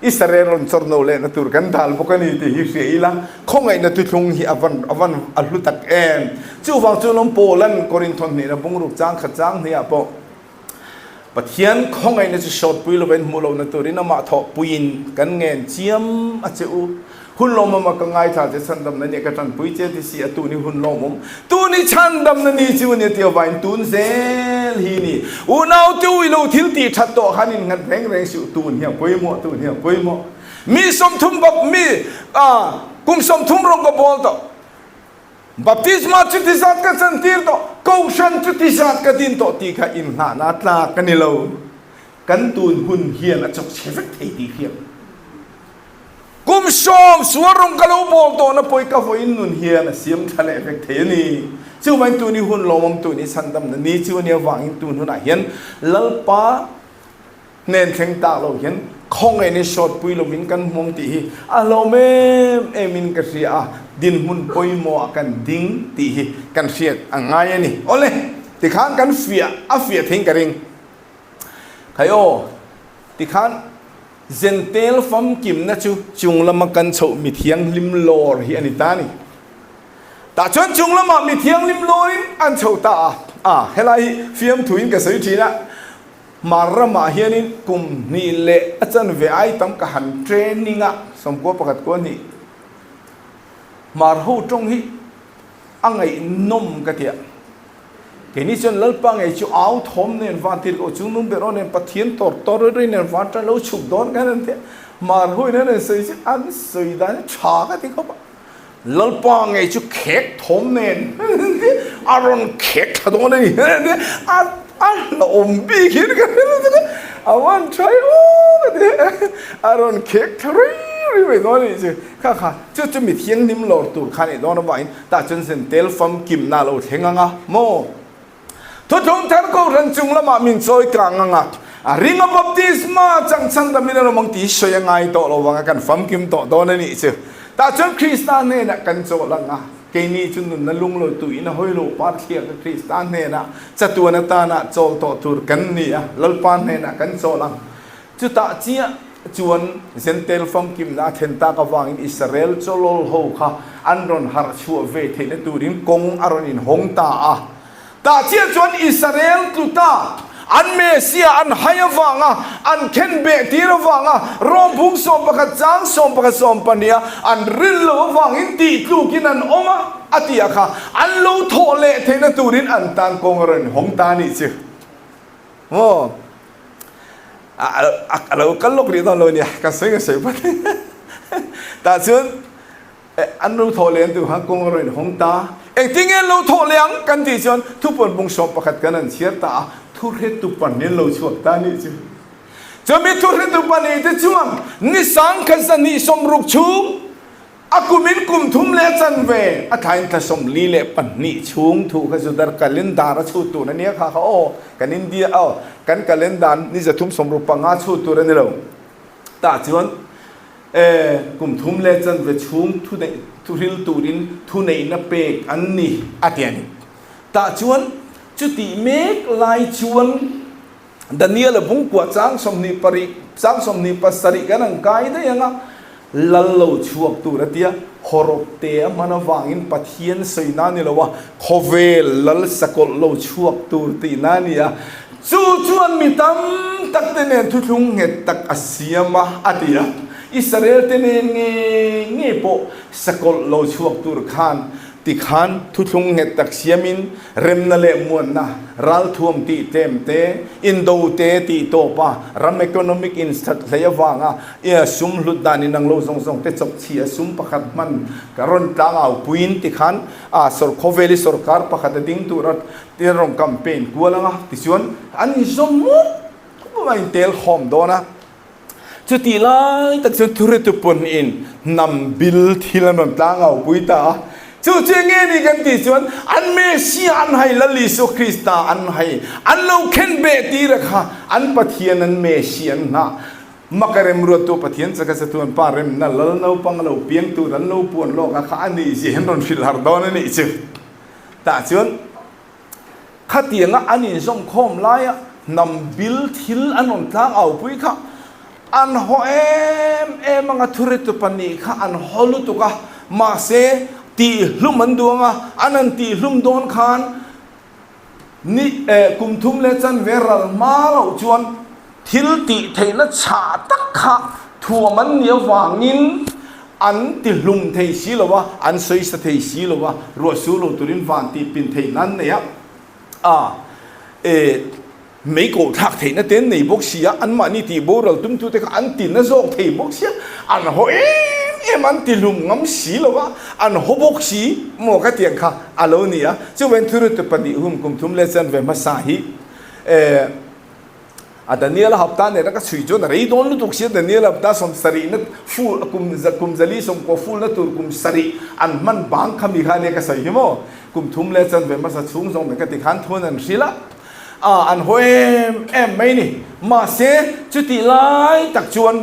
อิสราเอลรอนซอร์โนเลนะตุรกันดาลพวกนี้ที่ฮิเซียละคงไงนะทุกทงฮีอวันอัลลุตักเอ็มเจ้าฟังจูนโปแลนด์โครินทอนนี่นะบุงรุกจางขัดจางเนี่ยปอปะเทียนคงไงนะจะชดปุยเราเป็นมูลนะตัวนี้นะมาทอปุยนกันเงินเจียมอาจจะหุ่นลมมากังไงท่าจะสันดำนั่นเนี่ยกระชันปุยเจติสีตัวนี้หุ่นลมตัวนี้ชันดำนั่นนี่จิวันเนี่ยเที่ยวไปตุนเซลฮีนี่อุณาวตัวอิโลทิลตีชัดโตขันินงันแพงแรงสิวตัวเนี่ยปุยหมอตัวเนี่ยปุยหมอมีสมทุมแบบมีกุมสมทุมรงกบอลต่อบัพติศมาจุดที่สัตกันสันติร์ต่อกูชันจุดที่สัตกันดินต่อตีข้าอินหานาตลากันนี่เรากันตุนหุ่นเฮียนจกเชฟเทตีเฮียนกุมชมสวรงกะโลบอลโตนะปอยกะฟอินนุนเฮียนะเสียมทะเลเฟกเทนี่ชื่อวันตัวนี้หุ่นลมตัวนี้สันดำนั่นนี่ชื่อวันนี้วางอินตัวหุ่นอะไรเห็นลัลปาเน้นแข็งตาเราเห็นคงไอ้เนี่ยชดปุยเราวินกันมองตีเราเมเอมินกันเสียดินหุ่นปอยมัวกันดิ้งตีกันเสียอ่างไงนี่โอ้เลยที่ข้างกันเฟียทิ้งกันเองใครโอที่ข้างเจนเตลฟอมกิมนะจูจุงละมากันโฉมีเทียงลิมโลร์ฮีอันนี้ตานี่แต่ชนจุงละมามีเทียงลิมโลร์อันโฉตาเฮลัยฟิล์มถุยกับสวยจีนะมาระมาเฮียนี่กุมนี่เละอาจารย์เวไอตั้มกับหันเทรนนิ่งสมควรประกาศกวนนี่มาหูตรงฮีอังไงนมกะเทียเกนี่จนลัลปังไอจูเอาทอมเนี่ยวันที่เราจุงนุ่มเบรอนเนี่ยปะเทียนตอร์เรื่องเนี่ยวันที่เราฉุกโดนกันนั่นเถอะมาหุยเนี่ยสิ่งอันสิ่งนั้นชากันที่เขาบอกลัลปังไอจูเค้กทอมเนี่ยอารอนเค้กขนาดนี้เนี่ยเราอมบีกินกันเนี่ยวันใช้โอ้เนี่ยอารอนเค้กทรีไม่โดนนี่สิค่ะจะมีเทียงนิ่มหลอดตูดขันไอ้โดนเอาไว้แต่จนเส้นเตลฟอมกิมน่าเราเทงอ่ะโมทุกทงท่านก็รันจุงละมามินซอยกลางงักริงบัพติศมาจังสันดามินเราบางทีสวยยังไงโตเราวางกันฟังกิมโตโดนนี่สิแต่จนคริสต์เนี่ยนะกันโจลังเกนี่จุนนุนลุงโลตุยนะหอยโลปาร์เคียกับคริสต์เนี่ยนะจัตัวนัตานะโจลโตตุรกันนี่ลลปานเนี่ยนะกันโจลังจุดตาเจียจวนเซนเตลฟอมกิมนะเทนตากวางอิสราเอลโจลโลโฮค่ะ อันรอนฮาร์ชัวเวทในตูรินกงอารอนินหงตาตาเจียจวนอิสราเอลตุตาอันเมเซียอันไฮวังอันเคนเบตีระวังรอมพุงสมปะกจางสมปะกสมปะเนียอันริลโลวังอินตีลูกินันอมาอติยาค่ะอันโลโทเลเทนตูรินอันตันกงอารอนินหงตานี่จิโอ้เราก็ลกเรียนตอนเลยกันสวยกันสวยไปแต่ส่วนอันเราโทรเลี้ยงตัวฮักกงอะไรหงตาที่เงี้ยเราโทรเลี้ยงกันที่ส่วนทุกคนบุงสมประคัดกันนั่นเชียร์ตาทุเรศตุปันเนี่ยเราชวกตานี่จิจะมีทุเรศตุปันนี่ที่ช่วงนิสังขันสันนิสมรุกชูอากุมินกุมทุ่มเล่จันเวอาทายน์ทศมลีเล่ปันนี่ชุงถูกขจุดการเล่นดาราชูตัวนั่นเนี่ยค่ะเขากันอินเดียกันการเล่นดานนี่จะทุ่มสมรูปงาชูตัวนั่นเราแต่ส่วนกุมทุ่มเล่จันเวชุงทุริลตูรินทุเนนับเปกอันนี้อาเทียนแต่ส่วนจุดที่เมกลายชวนดันเนียลบุ้งกวาดสังสมนิปริสังสมนิปัสสริกันอังกายได้ยังไงลัลโลชัวตัวระเดียฮอรเตะมันวางอินปัทเทียนใส่นานี่ละว่าคเวลลัลสกอลโลชัวตัวตีนานี่อะจู่จวนมีตั้มตักเตเนทุทุงเหตุตักอาเซียมาอดียอิสราเอลเตเนเงี้ยโปสกอลโลชัวตัวขานติขานทุทุงเหตุตักเสียมินเร็มนั่นแหละมวนนะรัลท่วมตีเต็มเตอินโดเตตีโตปะรัมเอคโนมิกอินสตัดเลยว่างซุมหลุดดานินังโลซงเตจบเชียซุมประคัดมันการันตางเอาปุยนติขานสรโคเวลิสรการประคัดดิ้งตัวรัฐที่รองแคมเปญกัวละติส่วนอันนี้สมมุติว่าอินเทลหอมโดนะจุดที่ไล่ตักส่วนธุรกิจปนอินนำบิลที่ละมันตางเอาปุยตาจู่เจงเงี้ยนี่กันที่ส่วนอันเมสซิอันให้ละลิสุคริสต์อันให้อันเราเข็นเบตีระค่ะอันปะเทียนอันเมสซิอันนะมักเริ่มรัวตัวปะเทียนสักสักตัวปาเริ่มนั่นแล้วเราปังเราเพียงตัวนั้นเราปวนโลกค่ะอันนี้สิเห็นรอนฟิลฮาร์ดอนนี่จิแต่ส่วนขัดยังอันนี้ส่งข้อมไล่นำบิลทิลอันนั้นทางเอาปุยค่ะอันหัวมังกรธุรกิจปนีค่ะอันฮอลุตุกะมาเซตีลุ่มมันดวงอันนั้นตีลุ่มโดนขานนี่กุมทุ่มเลจันเวรัลมาเราจวนทิลตีเทนะชาตักขะทัวมันเนี่ยวางินอันติลุ่มเทสีหรอวะอันสวยสเทสีหรอวะรัวสูโลตุรินวานตีปินเทนั้นเนี่ยไม่โกรธทักเทนะเต้นในบุกเสียอันมานี่ตีโบเราตุ้มตุ้มแต่อันตีนะโจกเทบุกเสียอันหัวมันติลุงงำสีหรอวะอันหบกสีโมกเตียงค่ะอาโลนี่จะเป็นธุรกิจปฏิหุ่มกุมทุ่มเลเซนเวมาสาฮีแต่เนี่ยเราหับตาเนี่ยเราก็ช่วยจนอะไรโดนลุตุกเสียแต่เนี่ยเราหับตาสมสรีนัดฟูกุมจลีสมกฟูนัดตัวกุมสรีอันมันบางคำอีกเนี่ยก็ใส่หิมะกุมทุ่มเลเซนเวมาสะชุ่งทรงเป็นกติขันทวนอันสิละอันหัวไม่นี่มาเสียจุดที่ไล่ตักชวน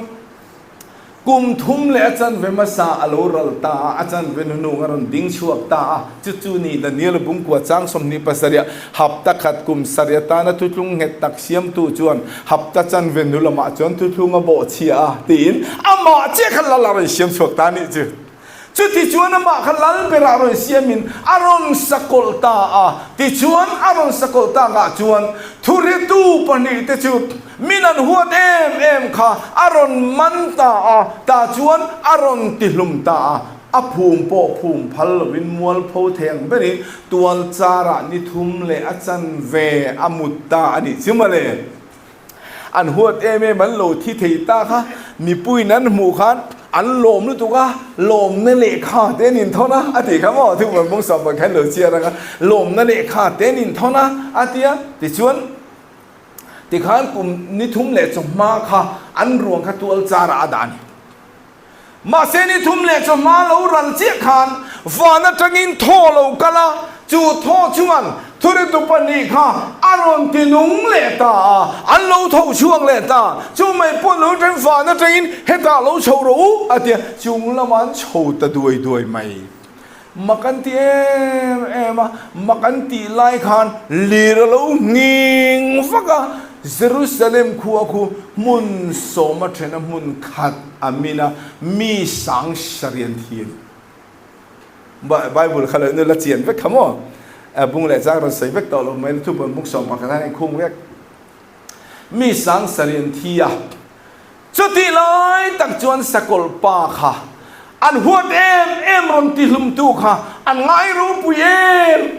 กุมทุ่มเลอาจารย์เวมาซาอโลรัลตาอาจารย์เวนุนุงารอนดิ้งชัวตาจุดนี้ดันเนียลบุ้งกวาดจางสมนิปัสเรียหับตักขัดกุมสรีตานะทุลุงเหตุตักเสียมตูจวนหับตักจันเวนุละมาจวนทุลุงอโบเชียตีนอามาเจ้าขันละลายเสียมชัวตานี่จุดที่ชวนมาขันลันเปรารอนเสียมินอารอนสกลตาที่ชวนอารอนสกลตากะชวนทุเรตูปนิที่จุดมินันหัวเอ็มค่ะอารอนมันตาตาชวนอารอนติลุมตาภูมิโปภูมิพัลวินมัวลโพเทงเป็นตัวจาระนิทุมเลอาจารย์เวอมุตตาอันนี้ซิมาเลอันหัวมันโลที่เทตาค่ะมีปุ้ยนั้นหมู่คันอันลมรู้ตัวก็ลมนั่นแหละค่ะเต้นินเท่านะอธิครับว่าทุกวันมุ่งสอบแค่เหลือเชียร์นะครับลมนั่นแหละค่ะเต้นินเท่านะอธิติชวนติขานกลุ่มนิทุมเล็จมาค่ะอันรวงค่ะตัวจาระดานมาเซนิทุมเล็จมาเรารันเจียขานฟานัจังินโทเรากะละจูโทชวนทุเรศปนิค่ะอารมณ์ที่นุ่งเล็ตาอันเราเท่าช่วงเล็ตาจูไม่ปนรู้จังฟ้านะจังอินเฮตาเราโชว์รู้อะเดียจุงละมันโชว์ตะด้วยไม่มากันที่มากันที่ไล่ขันลีระเรางิงฟักเยรูซาเล็มคัวคูมุนโสมาเทนะมุนขัดอามินะมีสังเสรียนทีน ไบเบิลเขาเลยนี่ละเจียนเวกขโมบุงเล่จากเราใส่เวกต่อลงไม่ทุบบนบุกสองปากกันในคุ้งเวกมีสังสรินทียจุดที่ลอยตักจวนสกลปาค่ะอันหัวเอ็มรอนติลุมตุค่ะอันไงรู้ปุย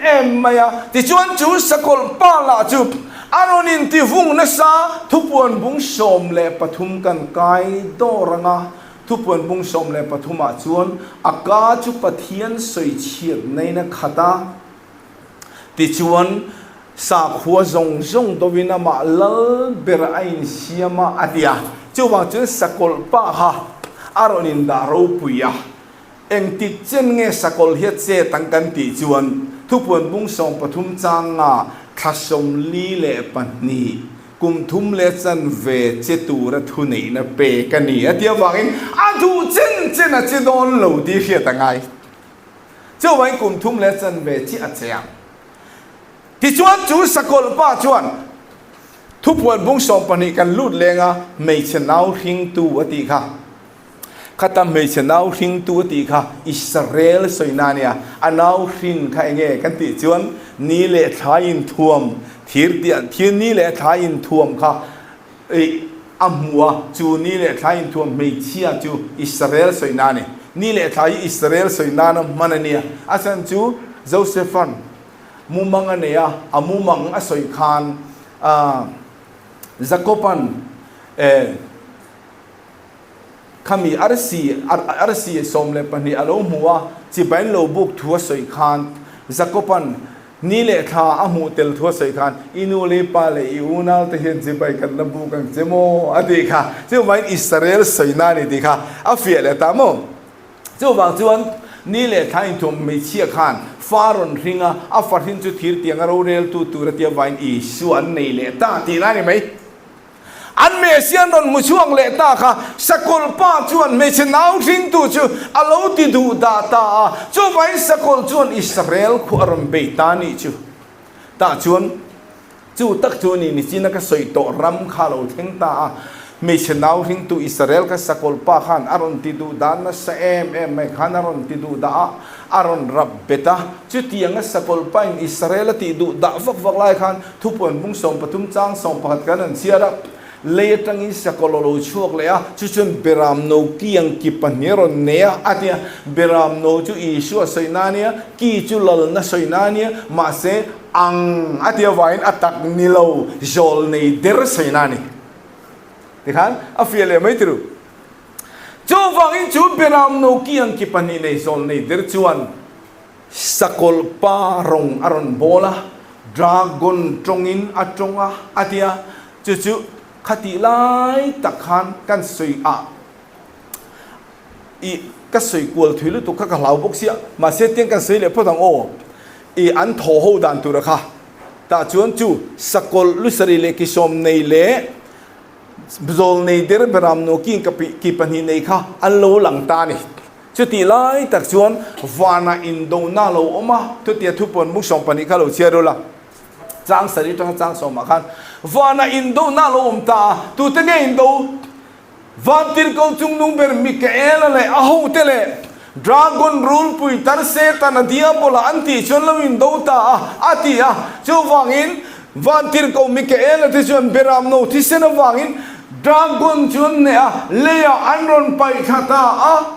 เอ็มมายาที่จวนจูสกลปาละจุบอารนินที่ฟุ้งนัสาทุบวนบุงสมเลปฐุมกันไกดอรังาทุบวนบุงสมเลปฐุมจวนอากาจุปะเทียนสวยเฉียดในนักขตาที่จวนสาขัวจงตัววินามาลเบรไอน์เชียมาอดียจูวางจวนสกลปาค่ะอารนินดารูปุยเอ็งติดเจนเงสกลเฮียเจตังกันที่จวนทุบวนบุงสมปฐุมจางาข้าสมลีเล่ปันนีกุมทุ่มเลสันเวเจตูระทุนีนะเปกันนี่เดียวว่าอินอาดูเจนนะเจโดนเหลวดีเฮียตั้งไงเจ้าวันกุมทุ่มเลสันเวจิอาเจียงที่ชวนจูสกลป้าชวนทุบวันบุ้งสมปนีกันลุดเลงอ่ะไม่เชนเอาหิงตัวตีค่ะข้าทำไม่เชนเอาหิงตัวตีค่ะอิสราเอลสวยนานี่อ่ะอันเอาหิงใครเงี้ยกันติชวนนี่แหละทายินท่วมทีเดียนทีนี่แหละทายินท่วมค่ะอัมวัวจูนี่แหละทายินท่วมไม่เชี่ยจูอิสราเอลสวยนานี่แหละทายอิสราเอลสวยนานะมันเนี่ยอาศัยจูโจเซฟันมุมังอันเนี่ยมุมังอสวยคานจักรพันขามีอาร์ซีสมเลปนีอารมณ์หัวจีเป็นโลบุกทัวสวยคานจักรพันนี่แหละท่าอามูเตลทัวสวยคานอินูเลปาเลอิอูนาเตเห็นจีไปกันลำบุกันเจโมอดีค่ะเจ้าวันอิสราเอลสวยนานี่ดีค่ะอาเฟียเลตามโมเจ้าบางส่วนนี่แหละท่านทุ่มไม่เชี่ยขานฟาร์นริงอาฟาร์นจุดที่เตียงเราเรียลตัวระเทียบวันอีส่วนนี่แหละตาตีนั่นไหมอันเมเซียนรอนมุช่วงเละตาค่ะสกุลป้าชวนไม่ใช่นาวทิ้งตัวจูอาลูติดูดาตาจูไว้สกุลชวนอิสราเอลขวารมเบตานี่จูตาชวนจูตักชวนนี่จีนักสวยโตรำข้าเราทิ้งตาไม่ใช่นาวทิ้งตัวอิสราเอลกับสกุลป้าขันอารมติดูดานะเซมไม่ขันอารมติดูดาอารมรับเบตาจุดที่ยังสกุลป้าอิสราเอลติดูดาฟักไล่ขันทุบปนบุ้งส่งปฐุมจางส่งพัดกันนั่นเสียละเลี้ยตั้งอิสกุลโลชัวเลยจุดจนเบรามโนกียังกิปันเนรอนเนียอันเนี้ยเบรามโนจุอิชัวสวยนานี่กีจุลลนะสวยนานี่มาเสอังอันเนี้ยวายน์อัตักนิโลจอลในเดรสวยนานี่ดิขันอาฟิเอเลไม่รู้จูฟังอินจูเบรามโนกียังกิปันในจอลในเดรจวนสกุลปารองอารอนโบลาดราก้อนตรงอินอัตรงอันเนี้ยจู่ๆขัดไล่ตักขันกันสวยอีก็สวยกว่าถือลุตุกขะเหลาบุกเสียมาเสียเตียงกันสวยเลยพอตั้งโออีอันโถหูดันตุระค่ะแต่ชวนจู่สกุลลุสรีเลกิชมในเล่บอลในเดรบรามโนกินกับกีปันฮีในค่ะอันโลหลังตานี่จุดที่ไล่ตักชวนวานาอินโดนาโลอมาทุกที่ทุกคนมุกส่งปันนี้ค่ะเราเชื่อดูละจางสริตจางสมกันวานาอินโดนาโลอมตาตุเตเงอินโดวันที่เขาจุงนุ่งเบอร์มิเกลเลยอาหูเตเลดราก้อนรูลปุยตาร์เซตันดีอาโบลาอันที่ชวนเราอินโดตาอาทิยาจูวังอินวันที่เขามิเกลที่ชวนเบรามโนที่เซนวังอินดราก้อนชวนเนี่ยเลียอันรอนไปขัด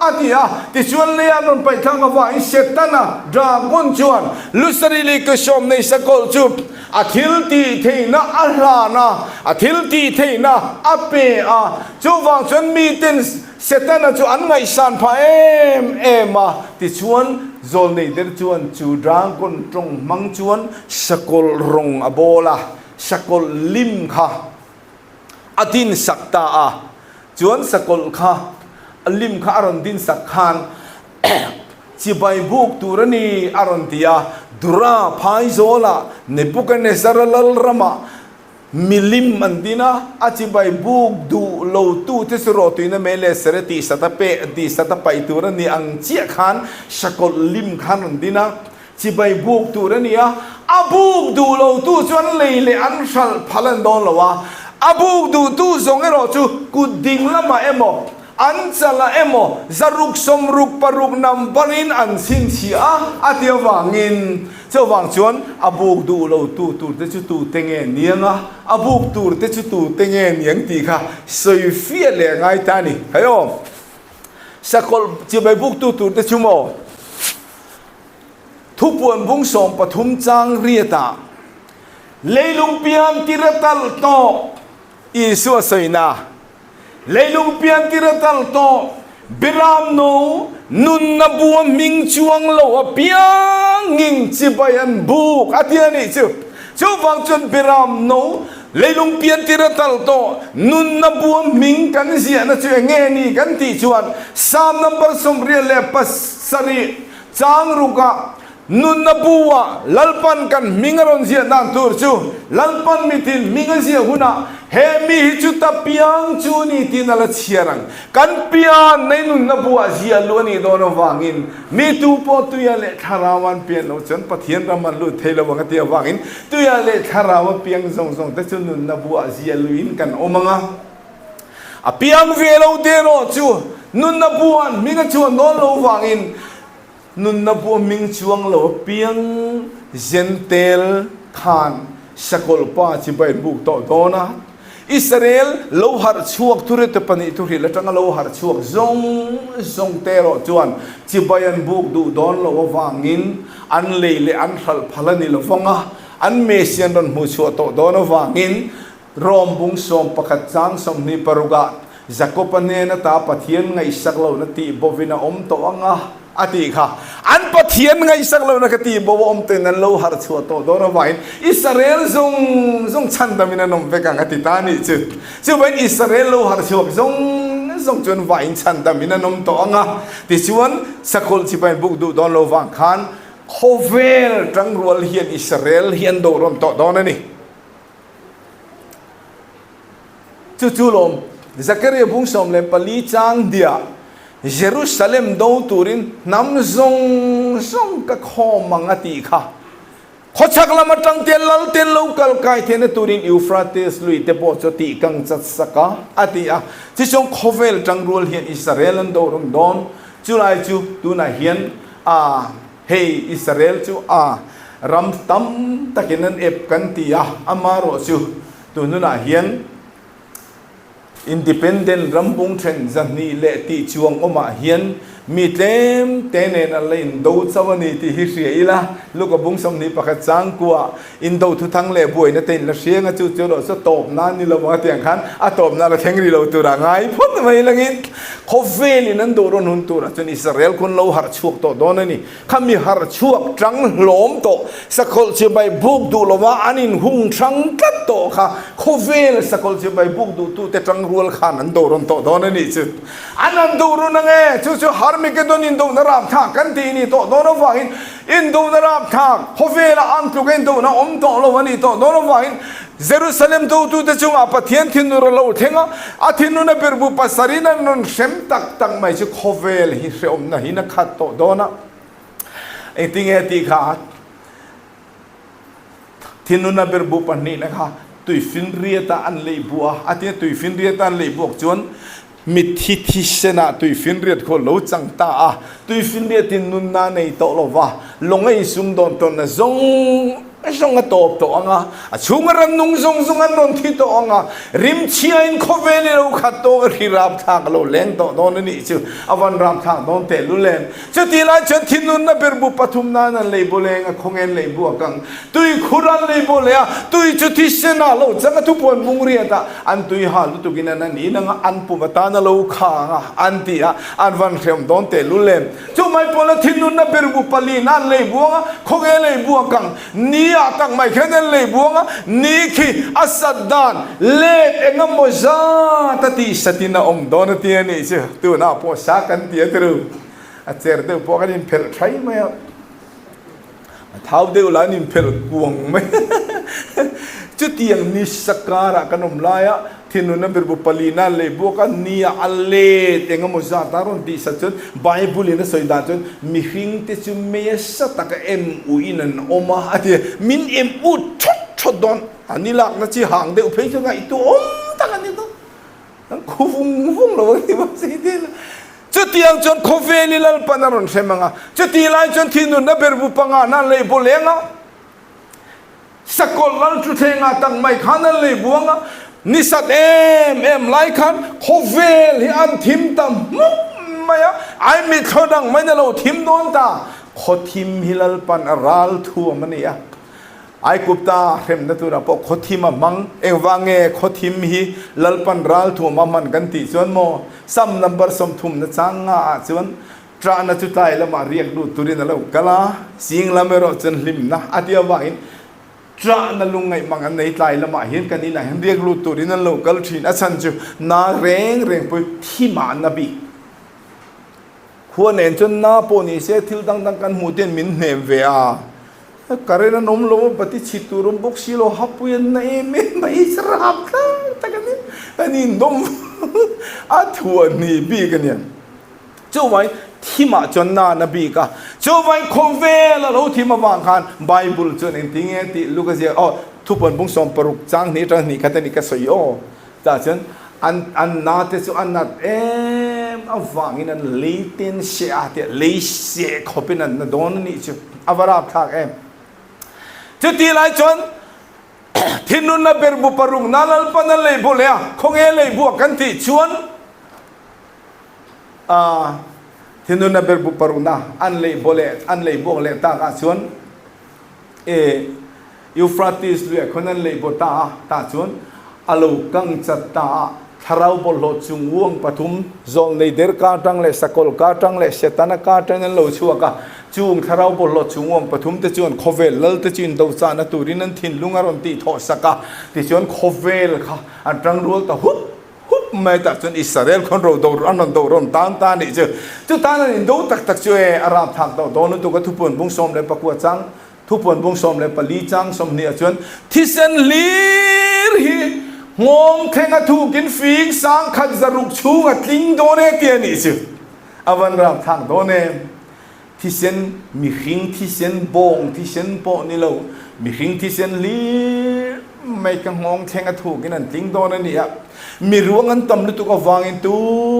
อาทิยาที่ชวนเลียอันรอนไปทางวังอินเซตันะดราก้อนชวนลุสริลิกชมในสกอลจูอาทิลตีเทน่าอัลลานะอาทิลตีเทน่าอัปเปจูวังชวนมีเต็นเสร็จแล้วจูอันไงสันพามาที่ชวนโซนนี้เดินชวนจูดรังคนตรงมังชวนสกุลรงอโบลาสกุลลิมค่ะอดินสักตาชวนสกุลค่ะลิมค่ะอารมณ์ดินสักขานจีใบบุกตุรนีอารมณ์ที่ดุราพายโซลาเนบุกันเนสารลลรมามิลิมมันดีนะอาจิบายบุกดูโลตูที่สุดตัวนี้เมเลเสรติสัตเปดีสัตไปตัวนี้อังเจียขันสกุลลิมขันมันดีนะจิบายบุกตัวนี้อาบุกดูโลตูจวนเลยอันชัลพัลันดอนละวะอาบุกดูตูส่งให้เราจูกูดิ่งละมาเอ็มบอก อันจะละเอโมจารุกสมรุกปรุกนำปรินอันสินเชียอาเทียววังอินเจ้าวังชวนอบุกดูเราตูเตจุตูเตงเงียงอบุกตูเตจุตูเตงเงียงตีค่ะสวยเฟียเลยไงตานี่เฮ้ยสักคนจะไปบุกตูเตจุโมทุบปวนบุ้งสมปฐุมจังเรียตาเลยลุงเปียนติระตัลโตอิสุอาสยนาเลยลุงเปียนติระตัลโตบิรามโนนุนนบัวมิงจวงโลเปียงงิงจิบยันบุกอาทิตย์นี้จู่ฟังจนบิรามโนเลยลุงเปียนติระตัลโตนุนนบัวมิงกันเสียนะจู่เงี้ยนี่กันที่จวนสามนับเบอร์สมเรียลเลปัสสรีจางรุกะนุนนบัวลัลปันกันมิงรอนเสียนันตูร์จูลัลปันมิตินมิงเสียหุนะเฮมีหิจุตาเปียงจูนี่ตินัลเชียรังกันเปียนในนุนนบัวเสียล้วนนี่โดนวังอินมีตูปอตุยาเลคาราวันเปียนโอจนปะเทียนรามันลุเทลวังเตียวังอินตุยาเลคาราวันเปียงซงแต่จูนุนนบัวเสียลุยนกันโอมังอ่ะเปียงเวลาเดโรจูนุนนบัวมิงจูนโดนวังอินนุนนบัวมิงจวงโลเปียงเจนเตลขานสกลป้าจิบายบุกโตโดนะอิสราเอลโลหะช่วงทุเรศปนิทุเรศและจังโลหะช่วงซงเตโรจวนจิบายบุกดูโดนโลวางินอันเลอันขัลพลันิลฟงะอันเมเซียนรอนมูชัวโตโดนวางินรอมบุงสมปะขัดจังสมนิปรุกะจักรปนเนนตาปะเทียนไงสักโลนตีบวินาอมโตอังะอาทิค่ะอันปะเทียนไงสักเรานักตีบวอมเตนันโลหะชัวโตโดนวายอิสราเอลซงชันดามินานมเวกังอติตานี่จุดเป็นอิสราเอลโลหะชัวซงจนวายชันดามินานมโตอ่ะที่ชวนสักคนที่ไปบุกดูโดนโลวังคันโคเวลจังรัวเฮียนอิสราเอลเฮียนโดรมโตโดนนี่จู่ๆลมซักเรียบุ้งสมเลปลีจังเดียเยรูซาเล็มดูตูรินน้ำซงก็ข้อมังอติค่ะขอชักละมาตั้งเตียนลัลเตียนโลกาลกายเทนตูรินยูฟราเตสลุยเตโปจติกังจัดสักอติอ่ะที่ชงโคเวลจังรัวเฮียนอิสราเอลดูรุมดอนจุไลจูดูน่าเฮียนเฮอิสราเอลจูรัมตัมตะกินันเอฟกันตีอ่ะอามาโรจูดูน่าเฮียนindependent rambung chen zani le ti chuang oma hian mi tlem tenen alain do chawani ti hi hria ila luka bung som ni pakhat changkua in do thu thang le buai na ten la hrianga chu chu lo so top na ni lo ma tiang khan a top na la thengri lo tu ra ngai phut mai langin khoveli nan do ron hun tu ra chen Israel kun lo har chuak to don ani khami har chuak trang hlom to sakol che bai buk du lo wa anin hung thang kat to kha khovel sakol che bai buk du tu te trang rual khan an do ron to don ani chu anan do ron nge chu chu har mi ke don in do na ram tha kan ti ni to don wa in do na ram tha khovel an tu gen do na om to lo ani to don wa Jerusalem do tu te chunga Pathian thinur lo thenga a thinuna berbu pasarina non shem tak mai chu khovel hi hreom na hi na khat to dona eting eti kha thinuna berbu pani na kha tui fin riata an leibua ati tui fin riata an leibuak chuan mithi thi sena tui fin riat kho lo changta a tui fin riatin nun na nei to lo wa longai sum don ton na zong zong a top to anga a chungaran nung zong zong an non thi to anga rim chia in khoveli lo khat to ri rap thak lo leng to don ni chu awan ram thak don te lu len chu ti la chen thinun na berbu pathum na na leiboleng a khongen leibu akang tui khuran leibole a tui chu thi sena lo changa tu pon mung ri ta an tui ha lu tu gina na ni na an pu mata na lo kha nga an ti a an van khem don te lu len chu mai pola thinun na berbu pali na leibu anga khongen leibu akang ni tak mai kheden le buanga ni khi asadan le engam moza tati satina om don ti ani che tu na po sa kan ti atru a cher de po kan in phel thai mai thau de la nin phel kuang mai chu tiang ni sakara kanom laya thinuna berbu palina le boka ni alle engam moza taron ti sachun bible in soida chun mi hing te chu me sa tak em uinan oma ati min em u thot don anilak na chi hang de uphei chu ngai tu om tak ani to vung lo ti ba si ti chu tiang chon khoveli lal panaron semanga chu ti lai chon thinun na berbu panga na le bolenga sakol lal chu thenga tang mai khana le buanga nisat em lai khan khovel hi an thim tam maya ai mi thodang mai na lo thim don ta khothim hilal pan ral thu mania ai kupta hem na tu ra po khothima mang ewange khothim hi lalpan ral thu ma man kan ti chon mo sam number som thum na changa chon tra na chu tai lama riak du turin lo kala sing lamero chen lim na atia wa in tra na lungai mang an nei tai lama hian kan ni na han riak lu turin lo kal thin a chan chu na reng pui thi ma na bi khuan en chon na po ni se thil dang kan mu ten min nem ve a karena nom lo pati chiturum bok silo hapuyan na na israp ka takani ani nom athuan ni bi kanian chowai thima chonna na bi ka chowai khomvel lo thima wang khan bible chon en tinge ti lukasia thupon bung som paruk chang ni tang ni khatani ka soyo ta chen an na te chu an nat awangin an leitin se ate leise khopin an na don ni chu avarap thak chu ti lai chon thinun na berbu parung nalal panal le bolea khonge le bu kan ti chuan thinun na berbu parung na an le bole an le bo le ta ka chuan Euphrates le khonan le bota ta chuan alo kang chatta tharau bol lo chungwang pathum zol nei der ka tang le sakol ka tang le setana ka tang lo chuaka chung tharau bol lo chungwang pathum te chuan khovel lal te chin do cha na turin an thin lungaron ti tho saka ti chuan khovel kha atang rol ta hup mai ta chuan Israel khon ro do an do ron ta ni chu ta na do tak chu arab thak do don tu ka thupon bung som le pakwa chang thupon bung som le pali chang som ni chuan thisen lir hi ngom thenga thu kin fing sang khat zaruk chunga tling do ne ti ani chu awan ram thang do ne thisen mi hing thisen bong thisen po ni lo mi hing thisen li mai ka ngom thenga thu kin an tling do ne ni a mi ruang an tam lu tu ka wangin tu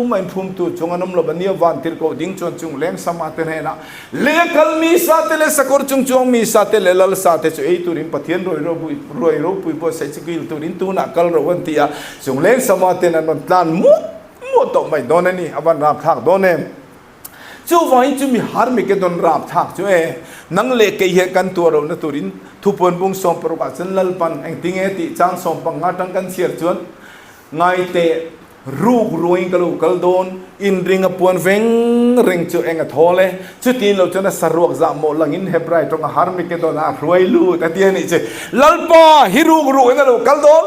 mai phum tu chunganom lo bania van tir ko ding chon chung leng sama te na le kal mi sa te le sakor chung mi sa te le lal sa te chu ei turin pathian roi ro pui po sai chikil turin tu na kal ro wan tia chung leng sama te na plan mu to mai don ni awan ram thak don ne chu vai chu mi har mi ke don ram thak chu nang le ke he kan tu ro na turin thupon bung som pro ka chen lal pan eng ting e ti chang som pang nga tang kan siar chuan ngai te ruk ruing kalu kaldon in ring upon veng ring chu enga thole chu tin lo chana saruk za mo langin hebrai tong har mi ke don a ruai lu ta ti ni che lalpa hi ruk ru enga lo kaldon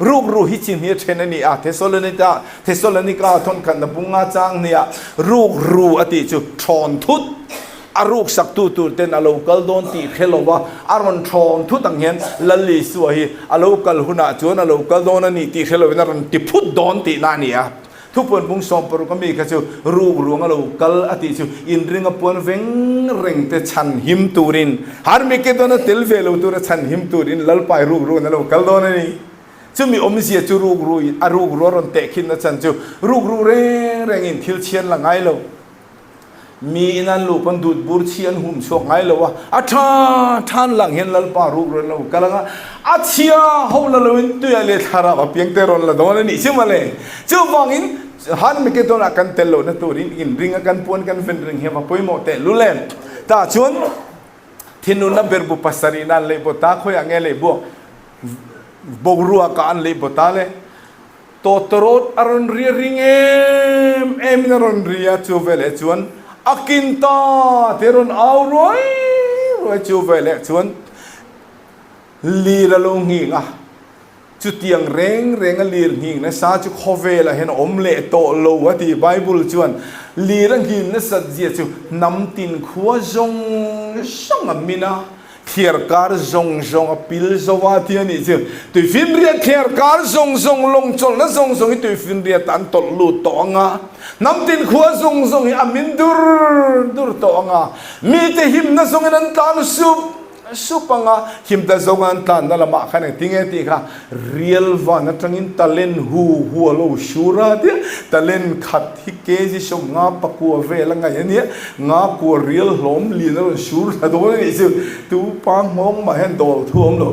ruk ru hi chin hi chen ni a thessalonica thon kan na bunga chang nia ruk ru ati chu thon thut aruk saktu tu ten a local don ti khelowa aron thon thu tang hian lalli su hi a local huna chuan a local don ani ti khelowina ron ti phut don ti na nia thupon bung som por ka mi ka chu ruk ruang a local ati chu in ring a pon veng reng te chan him turin har mi ke don tel velo tur chan him turin lalpai ruk ru na local don ani chu mi omsia chu ruk ru a ruk ru ron te khin na chan chu ruk ru reng in thil chian la ngai lo mi inan lu pan dut bur chian hum chok ngai lo wa a than lang hen lal pa ru ro lo kalanga a chia ho la lo in tu ya le thara ba piang te ron la don ni chimale chu wangin han mi ke don akan tel lo na turin in ring akan pon kan fen ring he ba poi mo te lu len ta chun thinun na berbu pasari na le bota khoi ange le bo bogruwa ka an le bota le to torot aron ri ring em na ron ria chu vele chuan akinta teron au roi chu vele chuan li la lo ngi nga chu tiang reng a lir ngi na sa chu khovela hen omle to lo ati bible chuan li rang hin na sat zia chu nam tin khuwa zong amina thier kar zong a pil zowa ti ani chu tu fin ria thier kar zong long chol na zong tu fin ria tan tol lu to nga nam tin khuwa zong hi amin dur to nga mi te him na zong an tan su supanga himda zongan tan na lama khane tinge ti kha real van atangin talen hu lo shura de talen khat hi ke ji so nga pakua vela nga yani nga ko real hlom li na shur la do ni su tu pa mong ma hen dol thuom lo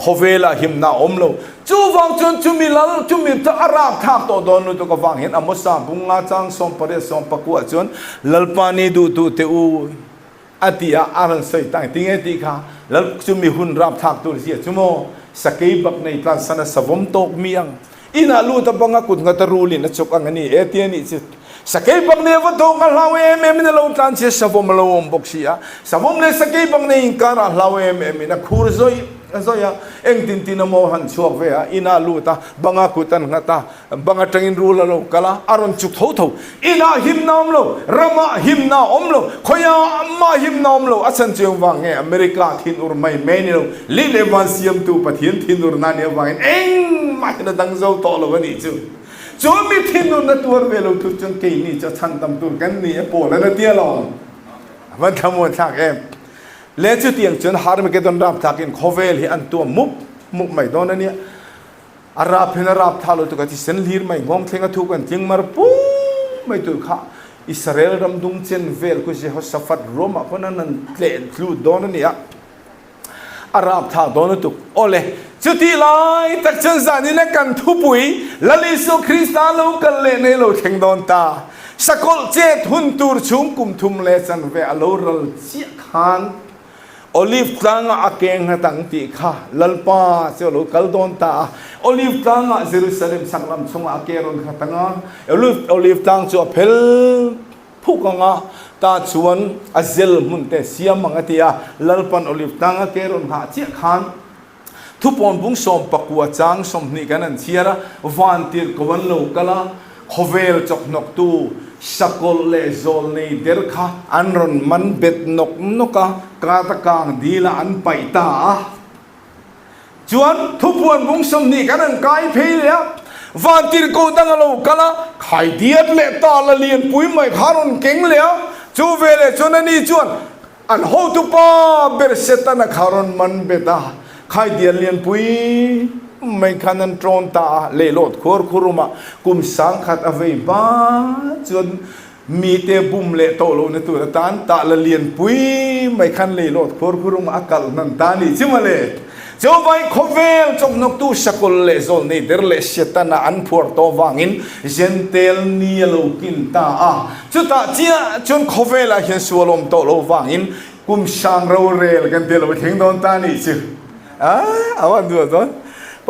khovela himna omlo chu wang chun chu mi lal chu mi ta arab thak to don nu to ka wang hen amosa bunga chang som pare som pakua chun lalpani du tu te u atia aran sei tang tinge ti kha lal chu mi hun rap thak tu sia chumo sakei bak nei plan sana savom tok miang ina lu ta banga kut nga taruli na chok angani etiani chi sakei bak ne wa to ka lawe em ne lo tan che savom lo om boksia savom ne sakei bak ne kara lawe em na khur zoi azoya eng tin tin mo han chuak ve a ina lu ta banga kutan ngata banga tangin rula lo kala aron chuk tho tho ina him nam lo rama him na om lo khoya amma him nam lo asan cheung wang nge america thin ur mai meni lo li le wan siam tu pathian thin ur na ne wang eng ma na dang zo to lo ni chu chu mi thin ur na tur ve lo tu chung ke ni cha chan tam tur kan ni po la na tia lo man tham mo thak em le chu tiang chun har me ke don rap thakin khovel hi an tu muk mai don ania arap hena rap thalo to ka ti sen lir mai ngom thenga thu kan ting mar pu mai tu kha israel ram dung chen vel ku je hosafat roma konan nan tle thlu don ania arap tha don tu ole chu ti lai tak chen za ni le kan thu pui lali su krista lo kan le ne lo theng don ta sakol che thun tur chung kum thum le chan ve aloral chi khan olive tanga akeng hatang ti kha lalpa se lo kaldon ta olive tanga jerusalem sanglam chunga akeron khatanga olive tang chu phel phukanga ta chuan azel munte siam mangatia lalpan olive tanga keron ha chi khan thupon bung som pakua chang som ni kanan chiara vantir kowan lo kala khovel chok nok tu sakol le zol nei der kha anron man bet nok noka ka ta kang dila an paita chuan thupuan bung som ni kanan kai phei le vantir ko dang lo kala khai diat le ta la lien pui mai kharon keng le chu vele chonani chuan an ho tu pa ber setana kharon man beta khai diat lien pui mai khanan tron ta le lot khor khuruma kum sang khat avei ba chun mi te bum le to lo ne tu tan ta la lien pui mai khan le lot khor khuruma akal nan ta ni chimale jo vai khovel chok nok tu sakol le zol nei der le setana an phor to wangin gentel ni lo kin ta a chu ta chia chun khovel a hian sualom to lo wangin kum sang ro rel kan te lo theng don ta ni chu awan du don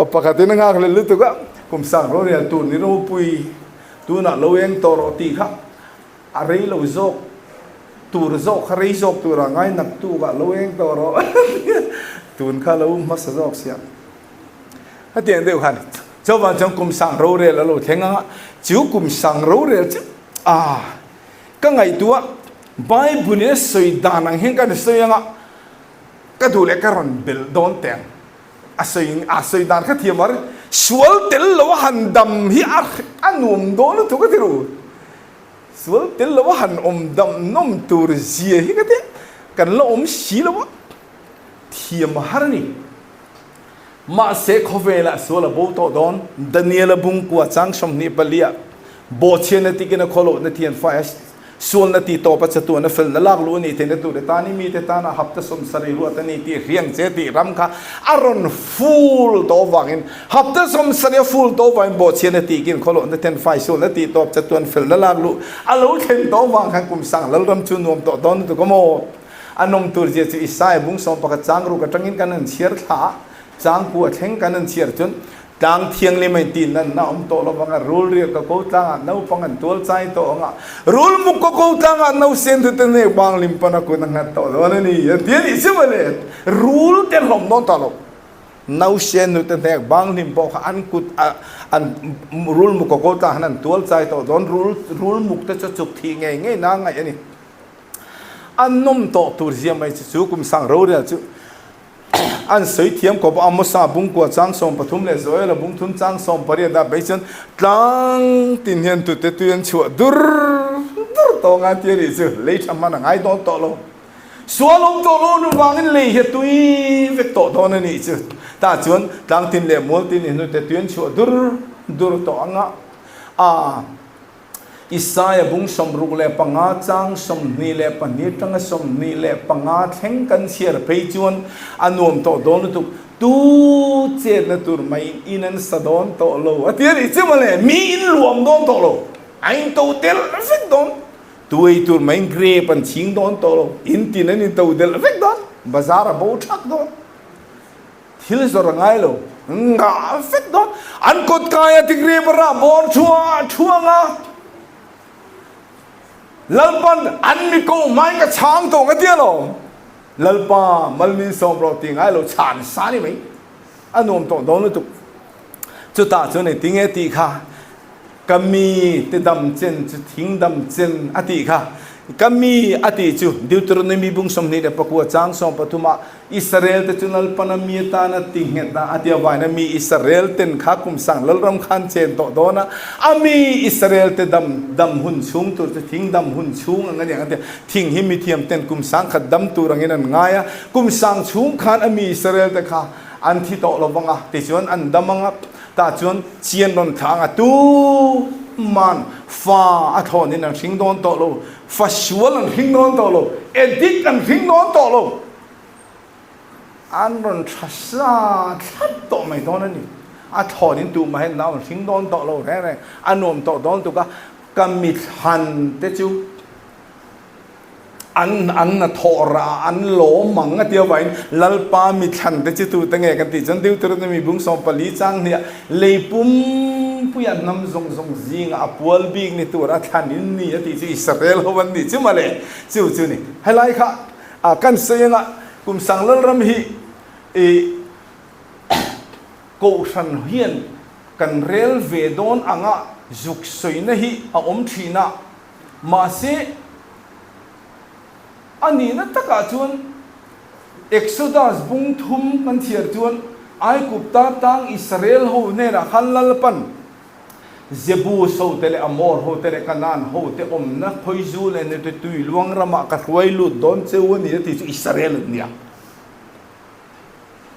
pakati na ngak le lutu ka kum sang ro real tu ni ro pui tu na lo eng to ro ti kha arei lo zok tu ro zok kharei zok tu ra ngai nak tu ka lo eng to ro tun kha lo mas zok sia ha tian deu khan cho van chong kum sang ro real lo thenga chiu kum sang ro real chi ka ngai tu bible ne soi danang hen ka soi nga ka du le ka ron bel don teng asoi dan kha thiamar sual tel lo han dam hi anum don to ka tiru sual tel lo han dam nom tur zia hi ka te kan lo si lo thiam har ni ma se khovela sual bo to don daniel bung kwa chang som ni palia bo chen ti kena kholo na thian fa sual na ti to pa chatu na fel na lag lu ni te na tu de tani mi te tana hapta som sari lu atani ti riang che ti ram kha aron full to wangin hapta som sari full to wang bo chen na ti kin kholo na ten fai sual na ti to chatu na fel na lag lu alo ten to wang khan kum sang lal ram chu nom to don tu komo anom tur je chu isai bung som pa ka chang ru ka tangin kanan chiar tha chang ku theng kanan chiar chun dang thiang le mai tin nan na om to lo banga rule ri ka ko ta no pangan tol chai to nga rule mu ko ta nga no sen tu ne bang lim pana ko na to lo ni ya ti ni simale rule te lom non ta lo no sen tu ne bang lim po an kut an rule mu ko ta hanan tol chai to don rule mu ta chuk thi nge na ngai ani an nom to tur zia mai chu kum sang ro ri chu an soi thiam ko ba amosa bung ko chang som pathum le zoi la bung thun chang som pari da beisen tlang tin hian tu te tuan chu dur to nga ti ri chu le tham man ngai don to lo สัวลมโตโลนุวางเลยเหตุยเวกโตโตนั่นนี่จุดตาจวนกลางตินเล่มัวตินนุแต่เตือนชัวดุรโตอ่างอิสายบุงสมรุกเล่ปังอาจังสมนีเล่ปนิจังสมนีเล่ปังอาแข่งกันเชียร์ไปจวนอันนวมโตโดนตุกตูเจนตุรไม่อินันสะดอนโตโลอันที่นี่จิมาเลยมีอินรวมโดนโตโลไอ้โตเตลเฟกโดนตัวไอ้ตุรไม่เกรปันชิงโดนโตโลอินที่นั่นอินโตเตลเฟกโดนบาซาร์บูชักโดนที่ลิสระไงโลงาเฟกโดนอันกดกายติเกรบระบอลชัวงาลัลปันอันมีกูไม่กระช้างตรงกันเดียวหรอลัลปามัลมินสมรติงไงเราฉานสานี่ไหมอันนู้นตรงโดนตุกจุดตาจุดนี้ติงเอติค่ะก็มีติดดำเจนจุดทิ้งดำเจนอติค่ะก็มีอติจุดดิวตรนมีบุ้งสมนิเดปกัวจางสมปฐุมาอิสราเอลแต่จุนัลปนามีตานาติงเงตาอติวายนะมีอิสราเอลเต็นข้ากุมสังลัลรำคันเชนโตโดนะอามีอิสราเอลเต็นดำหุ่นชุงตัวจะทิ้งดำหุ่นชุงงั้นอย่างนั้นทิ้งหิมิเทียมเต็นกุมสังขัดดำตัวอย่างนั้นง่ายกุมสังชุงขันอามีอิสราเอลแต่ข้าอันที่โตลบังอ่ะแต่ชวนอันดำมังอ่ะตาชวนเชียนโดนทางอ่ะตูมันฟ้าอัฐอนี่นั่งทิ้งโดนโตโลฟ้าชัวนั่งทิ้งโดนโตโลเอ็ดิกนั่งทิ้งโดนโตโลอันนั้นชัดชัดโตไม่โดนนี่อัฐอนี่ตูมาเห็นเราทิ้งโดนโตโลแน่ๆอันนู้นโตโดนตุกะกำมิทันเตจูอันน่ะทอราอันโหลมังเดียวไว้ลัลปามิทันแต่จิตุตั้งไงกันติจันดิวตระมีบุ้งสองปลีจังเนี่ยเลยปุ่มผู้ยันนำส่งจิงอ่ะปวลบิงนี่ตัวรัฐานินนี่ติจิอิสราเอลวันนี้จิมาเลยจิวนี่ให้ไล่ค่ะกันเสียงอ่ะกุมสังลัลรำฮีกูชันเฮียนกันเรลเวดอนอ่ะจุกสวยนะฮีอมทีน่ะมาเสอันนี้นั่นตะกาจวนเอ็กซ์โดดัสบุ้งทุ่มกันเทียร์จวนไอ้กุบตาตังอิสราเอลหูเนี่ยนะขันลัลปันเจบูโซเตเลอมอร์โฮเตเลกันนานโฮเตอมนักพอยจูเลนเตตุยลวงรำกัดไว้ลุดโดนเจ้าวันนี้ที่อิสราเอลเนี่ย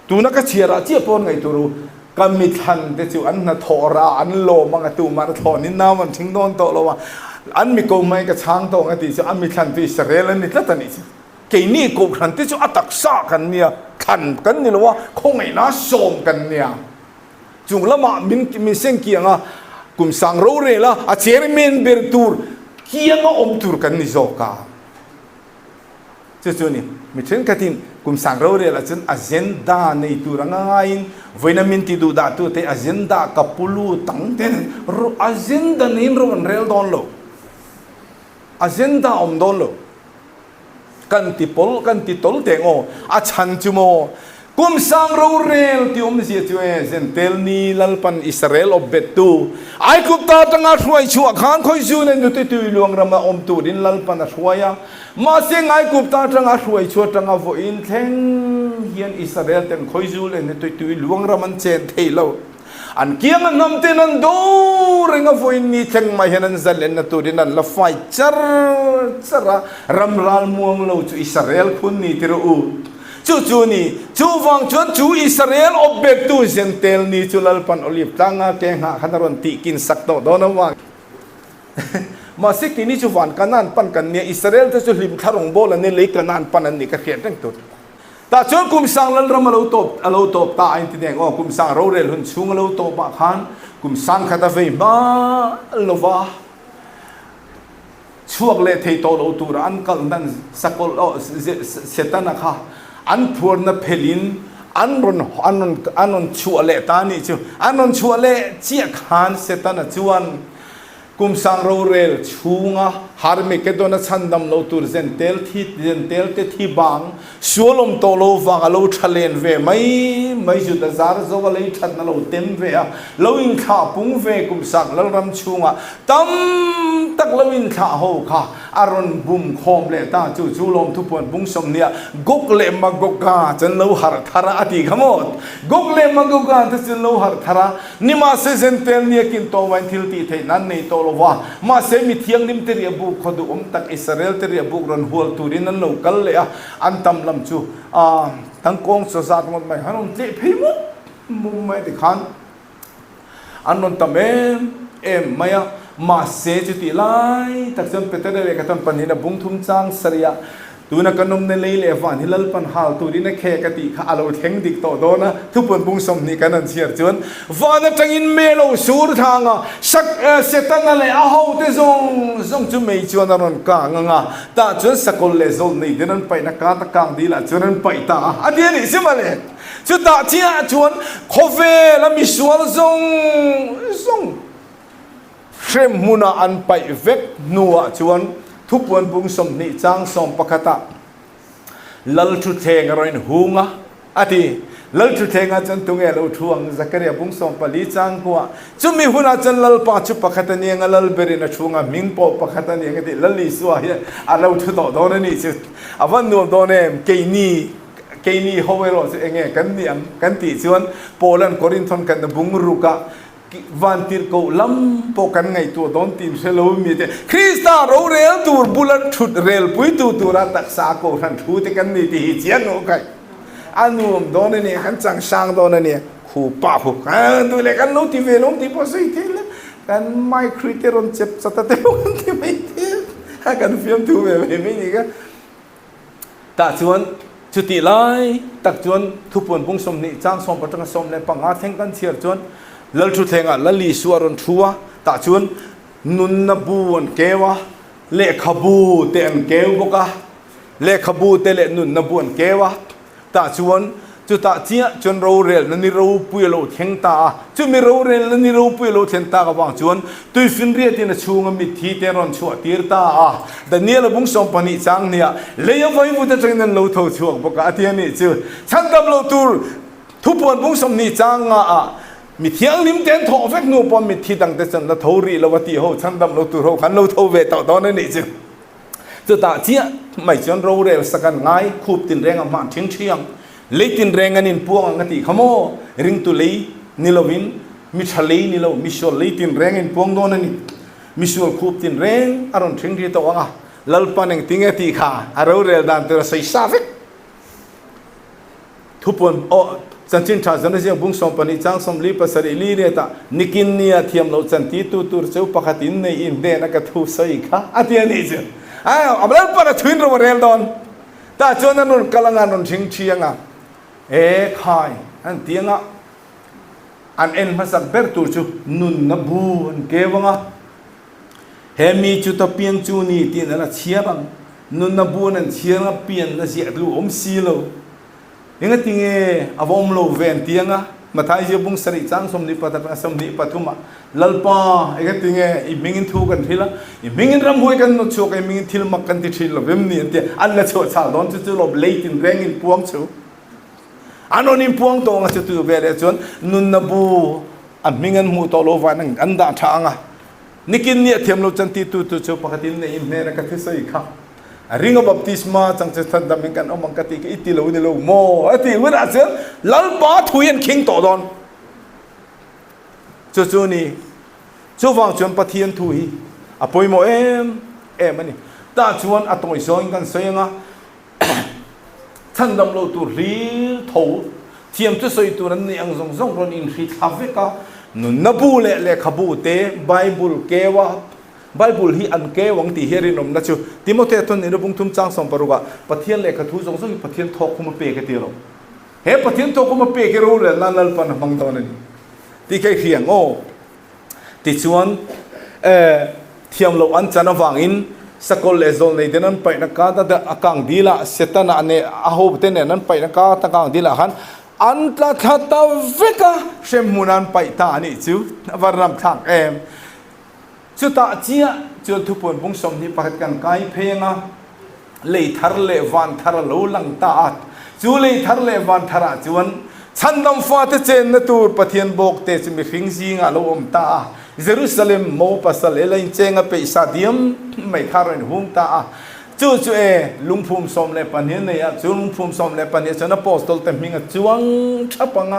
ตูนักเชียร์เจี๊ยบปนไงตัวรู้กำมิทันเตจิอันน่ะทอราอันโลมังตูมาราธอนนี่น้ามันทิ้งโดนโตแล้วว่าอันมีกูไม่กระช้างตรงกันที่จะอันมีขันที่อิสราเอลนี่แล้วตอนนี้เกี่ยนี่กูขันที่จะอัตักซากันเนี่ยขันกันนี่หรือว่าคงไม่น่าสมกันเนี่ยจุงละมามีเส้นเกี่ยงอ่ะกุมสังโรเรล่ะอาเชริเมนเบอร์ตูร์เกี่ยงอ่ะอมตูร์กันนี่โจกาจุนี่มีเช่นกันที่กุมสังโรเรล่ะจนอเจนดาในตัวรังไงวินามินที่ดูดาตัวเตอเจนดากับปูลูตั้งเต้นรูอเจนดานี่รูมันเรลดอนโลagenda om dolo kan ti tol te ngo a chan chumo kum sang ro rel ti si tu zen tel ni lalpan israel obetu ai kup ta tanga hruai chu khan khoi ju nen tu tu luang rama om tu din lalpan a hruaya ma se ngai kup ta tanga hruai chu tanga vo in theng hian israel ten khoi ju len tu luang raman chen theiloอันเกี่ยงน้ำเตนันดูเรื่องฝนนี้ทั้งไม่เห็นนั่นจะเล่นนั่นตัวนั้นละไฟจัระรำราลมวงเราจูอิสราเอลคนนี้ที่รู้จูนี่จูฟังจูอิสราเอลอบเบตุเซนเตลนี่จูลัลปันโอลิฟตั้งแกงหาขนาดวันที่กินสักโตโดนว่ามาสิที่นี่จูฟังกันนั่นปันกันเนี่ยอิสราเอลจะจูลิมทารงโบลันเนี่ยเล็กกันนั่นปันนั่นนี่ก็เขียนตั้งตัวแต่ชนกุมสังลัลรำเราตบตาอินทิเดงอ๋อกุมสังเราเรลหุ่นชุงเราตบบ้าขันกุมสังขัดเวมาลวะช่วงเล่เทโตเราตัวอันกันนั้นสกอลเสตันนะคะอันพูนเพลินอันรอนชัวเล่ตานี่จูอันรอนชัวเล่เจียขันเสตันจวนกุมสังเราเรลชุงอ่ะฮาร์มิกเดนชันดำเราตัวเซนเตลที่บางชัวลมโตโลฟังเราทะเลนเวไม่จุดจาร์โซก็เลยทัดนั่นเราเต็มเวะเราอินข้าปุ้งเวกุมสังเรารำชุงอ่ะตั้มตักเราอินข้าโฮค่ะอารอนบุมคอมเลต้าจู่ลมทุบปนบุ้งสมเนี่ยกกเลมากกาจนเราหาทาระอดีขมดกกเลมากกาจนเราหาทาระนี่มาเซนเตลเนี่ยกินโตวันทิลตีเทนันในโตโลวะมาเซมิเทียงนิมเตรียบุ บุกขดุตักอิสราเอลเตรียบุกรันหัวตูรินันโลกัลเลยอันตำลำจูทั้งกองสซาดหมดไหมฮันนเจ็บพิมุมุมไม่ติขันอันนั้นตำไม่มาเสียจุดที่ไล่ตักจนเป็นตัวเล็กกันปันนี้นะบุ้งทุ่มจังสริยะตัวนักการนมในเลยเลวันที่เล่าปัญหาตัวนี้นะแค่กติข้าเราเทงดิกโตโดนะทุกคนบุ้งสมนิกันนั่นเสียจวนวันนั้นจังอินเมลสูรทางสักเสตันอะไรอาหูเตซงจุไม่จวนนั่นกางแต่จวนสกุลเลโซนี่เดินไปนักการตะกางดีละจวนนั้นไปตาอันนี้นี่สิมาเลยจุดตาเชียจวนโคเวแล้วมีสวนซงเชื่อมมุนาอันไปเวกนัวชวนทุกวันบุ้งสมนิจังสมปะคตะลัลชุเทงอะไรนหุงอาทิลัลชุเทงอาจารย์ตุงเอลทวงสักเรียบุ้งสมปลีจังกัวจุมีหุนอาจารย์ลัลปาชุปะคตะเนียงลัลเบรินชวงมิงปอปะคตะเนียงที่ลัลลิสวะเฮอาเราทุต่อโดนนี่จุดอาวันนัวโดนเอ็มเกนี่ฮาวเวโรสเองกันเนียงกันติชวนโปแลนด์คอรินทอนกันบุ้งรุกะวันที่เขาล้ำพอกันไงตัวโดนทีมเชลล์มีแต่คริสต์เราเรลตัวบุลชุดเรลปุยตัวรัตักษาโกทันทูติกันนี่ที่เจียนโอเคอันนู้นโดนนี่กันจังช่างโดนนี่คู่ป้าคู่ดูเลยกันนู้นที่เวลงที่พอสิทีละกันไม่คริเตอร์นเจ็บสตาร์เตอร์กันที่ไม่ทีกันฟิล์มทูเวลไม่นี่กันแต่ชวนจุดที่ไล่ตักชวนทุกคนบุ้งสมนิจ้างสมปฐมสมเลยปังอาเทงกันเชียร์ชวนลัลชุเทงลัลลิสวรนทัวตาชวนนุนนบูนเกวะเลขบูเตนเกวบกะเลขบูเตเลนุนนบูนเกวะตาชวนจุตาเจียจนเราเรลนี่เราปุยโลเทงตาจุมีเราเรลนี่เราปุยโลเทงตากบางชวนตุยฟินเรียตินชูงมิทีเตรอนชัวตีร์ตาแต่เนี่ยเราบุ้งสมปนิจังเนี่ยเลยยังไว้บุตรจังนั้นเราทั่วชัวบกะที่นี่จูฉันดำเราตูทุกคนบุ้งสมนิจังมีเที่ยงลิ้มเต้นทอเฟกนูปอมีที่ตั้งแต่ฉันละทรีละวัติโหฉันดำเราตัวเราขันเราทเวต่อตอนนั้นนี่จึงจะตาเจียไม่จนเราเร็วสักกันง่ายคูบตินแรงอ่ะมันเชียงเลยตินแรงกันนินพวงกันที่ขโมริงตุลีนิลวินมิชลีนิลมิชลีตินแรงนินพวงโดนนี่มิชลคูบตินแรงอารมณ์เชียงที่ตัวอ่ะลัลปันเองติงเอติขาเราเร็วดันตัวใส่ซาเฟกทุกคนโอจันทินชาจันเสียงบุ้งสมปนิจังสมลีปัสริลีเรตานิกินเนียเทียมเราจันทิตูตูเจ้าปะขัดินในอินเดนักทูใส่ข้าอาทิตย์นี้จ้ะอับลันปะทวินเราเรียลดอนแต่จนนั้นนนกำลังนนชิงเชียงขายอันเตียงอันเอ็นภาษาเบอร์ตูจูนุนนบูนเกวังเฮมีจุดตะเปียงจูนี่ที่นั่นเชียบังนุนนบูนันเชียงเปียนนั่นเสียดูอมซีโลยังไงที่อาวอมโลเวนที่ยังมาท้ายเจ้าบุ้งสริจังสมนิปตะสมนิปทุมาลัลปายังไงที่อีมิงินทูกันทีละอีมิงินรำหวยกันนชกอีมิงินทีละมักกันที่ทีละเวมนี่ที่อันละโชว์ชาลอนจะลบเลตินแรงอินพวงชูอันนั้นอินพวงตรงจะตัวเวรจนนุนนบูอันมิงินมูตโลวานังอันดาทางนิกินเนี่ยเทียมโลจันติตูโชปะกตินในอินเนนักที่ใส่ข้าริงบัพติสมาจังจะทันดำเนินการเอามังกติกอิติโลนี่โลโมอติเวลาเสร็จลัลปาทุยันคิงต่อดอนจู่ๆนี่จู่ฟังชวนปะเทียนทุยอภัยโมมันนี่ตาชวนอตอยซอยกันเสียงท่านดำโลตัวรีทูเทียมจะใส่ตัวนั้นนี่อังสงรอนอินทรีทาวิกานุนนบูเลขบูเตไบเบิลเกวะไบเบิลฮีอันเกวังตีเฮรินอมนะจูติโมเทตุนอินบุงทุมจังสมปรุกะปะเทียนเลขทูสงปะเทียนทอกคุมาเปกติโรเฮปะเทียนทอกคุมาเปกรู้เลยนั่นลัลปันบังตอนนี้ที่ใครเขียงโอ้ติชวนเทียมโลอันจันวังอินสกอลเลโซนในเดนันไปนักการตะอังดีละเซตันอันเนอาโฮเตเนนันไปนักการตะกังดีละฮันอันตะทัตเวกะเชมุนันไปตานี่จูวารำทางจุดตาเจียจุดทุกคนบุ้งสมนิปักกันไกเพงเลยทาร์เลวันทาร์โลลังตาจูเลยทาร์เลวันทาร์จวนฉันนำฟ้าเตเจนนตูร์ปะเทียนโบกเตจิมิฟิงซิงาโลอมตาเยรูซาเล็มโมปัสเลลัยเจงไปซาดิมไม่คาร์นหุงตาจู่ลุงภูมิสมเลปันเนียเนี่ยจู่ลุงภูมิสมเลปันเนียฉันอพอสตอลเต็มมิงจวงชับปัง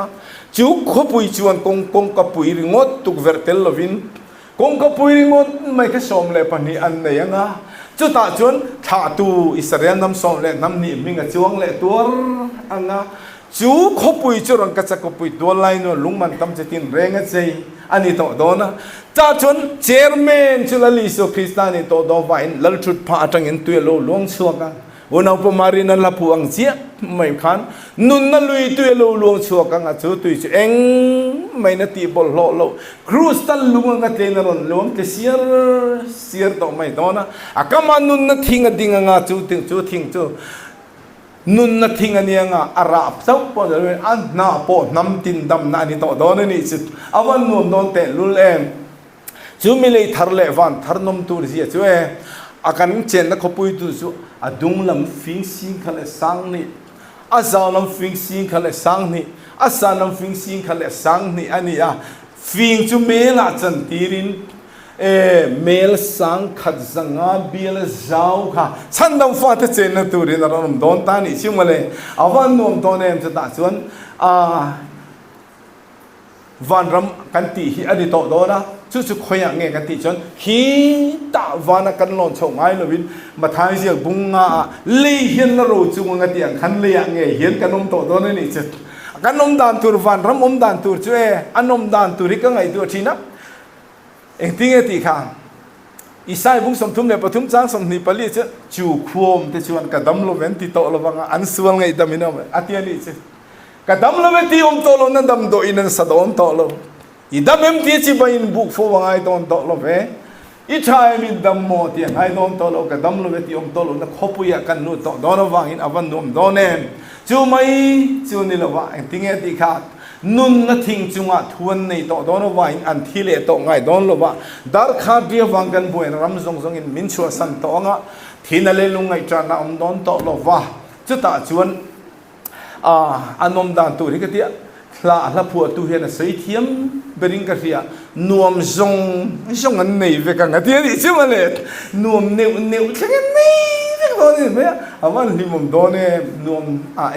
จู่ขบุยจวนกงกับปุยริงดตุกเวร์เทลลวิน kung ka puwing mo may ka som le pa ni an na nga chu ta chuan tha tu Israel nam som le nam ni minga chuang le tur anga chu khopui chu rang ka cha khopui to lai no lungman tam che tin renga chei ani to do na cha chuan chairman chu la li so Christian to do vain lal thut pha atang in tu lo long chuaka unau pa Mârina la puang chia mai khan nun na lui tu lo long chuaka nga chu tu chu eng mai na ti bol lo lo cruise tal lunga nga te na ron long ke siar to mai do na akama nun na thinga dinga nga chu thing chu nun na thing ania nga arab sau po da an na po nam tin dam na ni to do na ni chu awan nom don te lul em chu mi le thar le van thar nom tur ji chu e akan chen na khopui tu chu adung lam fing sing khale sang ni azal lam fing sing khale sang ni asan lam fing sing khale sang ni ani a fing chu mela chan tirin mel sang khat zanga bial zau kha chandam fa ta chen na turin ram don ta ni chimale awan nom don em ta chuan van ram kan ti hi ani to do na chu khoya nge kan ti chon hi ta wana kan lon chong ai lovin ma thai sia bunga le hian na ro chu nga ti ang khan le nge hian kan nom to do na ni chet kan nom dan tur van ram om dan tur chu e anom dan tur ri ka ngai tu thina eng ting e ti kha isai bung som thum le pathum chang som ni pali che chu khuom te chuan ka dam lo ven ti to lo wanga an sual ngai damina atiani che ka dam lo ti om to lo na dam do in an sa do om to lo I dam em ti chi ba in book fo wang ai don to lo ve I thai mi dam mo ti ai don to lo ka dam lo ti om to lo na khopu ya kan nu to do no wang in avan nom do nem chu mai chu ni lo wa eng ting e ti kha nun na thing chunga thuan nei to do no wa in an thi le to ngai don lo wa dar kha bi wang kan bo en ram zong zong in min chua san to nga thina le lu ngai tra na om don to lo wa chu ta chuan anom dan tu ri ka tia la pu tu hian a sei thiam bering ka ria nuam zong an nei ve ka ngatia ni chuma le nuam neu thleng nei ve ko ni me awan ni mom do ne nuam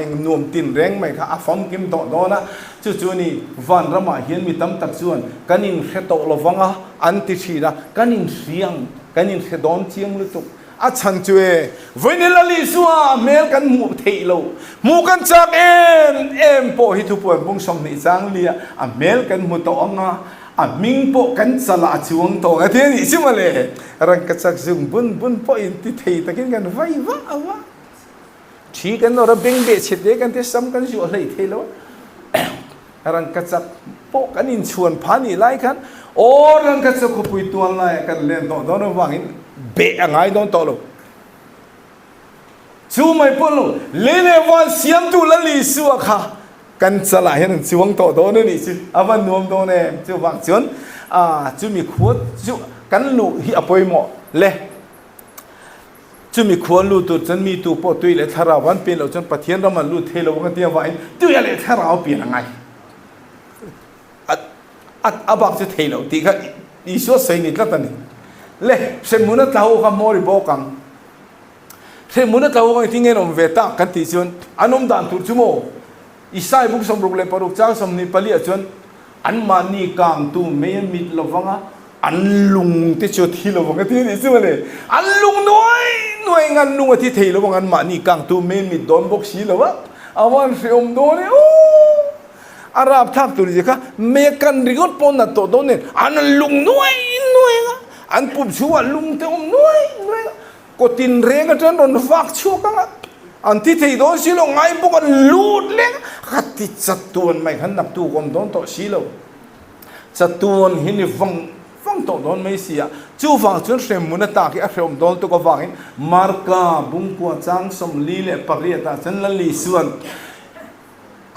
eng nuam tin reng mai kha afam kim to do na chu ni van rama hian mi tam tak chuan kanin khe to lovanga an ti thira kanin riang kanin khe don chiang lu tu a chan chue vanilla li suwa mel kan mu theilo mu kan chak em po hi thu po bung som ni chang lia a mel kan mu to anga a ming po kan sala chuang to a the ni simale rang ka chak zung bun po in ti thei takin kan vai wa awa thi kan ora beng be chete kan te sam kan ju lei theilo rang ka chak po kan in chuan phani lai kan or rang ka chak ko pui tual lai kan len do no wangin be angai don to lo chu mai pon lo le le wan siam tu la li suwa kha kan chala hian chuang to do ne ni chi awan nuam do ne chu wang chuan chu mi khuat chu kan lu hi apoi mo le chu mi khuan lu tu chan mi tu po tui le thara wan pe lo chan pathian ram lu the lo ka tia wain tu ya le thara pi angai at abak chu the lo ti kha ISUA sei ni tlatani le semuna tau ka mori bokang semuna tau ka tingen om veta kan ti chun anom dan tur chumo isai buk som le paruk chang som ni pali achun an mani kang tu me mit lovanga an lung te chu thi lovanga ti ni chu le an lung noi ngan lung ti thei lovanga an mani kang tu me mit don bok si lowa awan se om do ne arab thak tur je kha me kan rigot pon na to do ne an lung noi an pup chuwa lung te om noi ko tin renga tan ron vak chu ka an ti thei don si lo ngai bu kan lut le khati chatuan mai khan nak tu kom don to si lo chatuan hin vang to don mai sia chu wang chun sem mun ta ki a khom don to ko wangin marka bung ko chang som li le pariya ta chan la li suan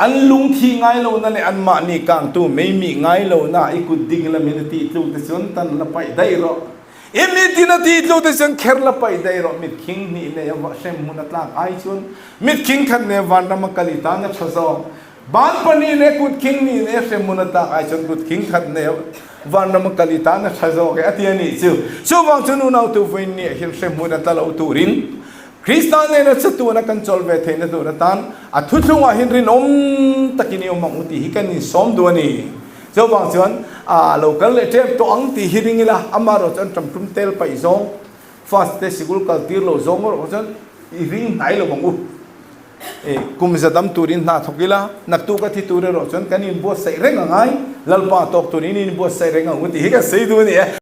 an lung thi ngai lo na le an ma ni kang tu mai mi ngai lo na I could ding la minute tu te chun tan la pai dai ro immediately ti tu te chun kher la pai dai ro mit king ni le ya sem mun atla ai chun mit king khan ne wan na makali ta na thazo ban pani ne kut king ni ne sem mun atla ai chun kut king khan ne wan na makali ta na thazo ke atiani chu so wang chunu nau tu vein ni him sem mun atla lo tu rin Kristan ne na chatu na kan chol ve theina do na tan a thu thunga hin rin om takini om manguti hi kan ni som do ni so bang chuan local le tem to ang ti hiring ila amaro chan tam tum tel pai zong fast te sigul kal tir lo zong ro chan I ring nai lo bang u kum zadam turin na thokila naktu ka thi ture ro chan kanin bo sai reng angai lalpa tok turin in bo sai reng ang u ti ka sei du ni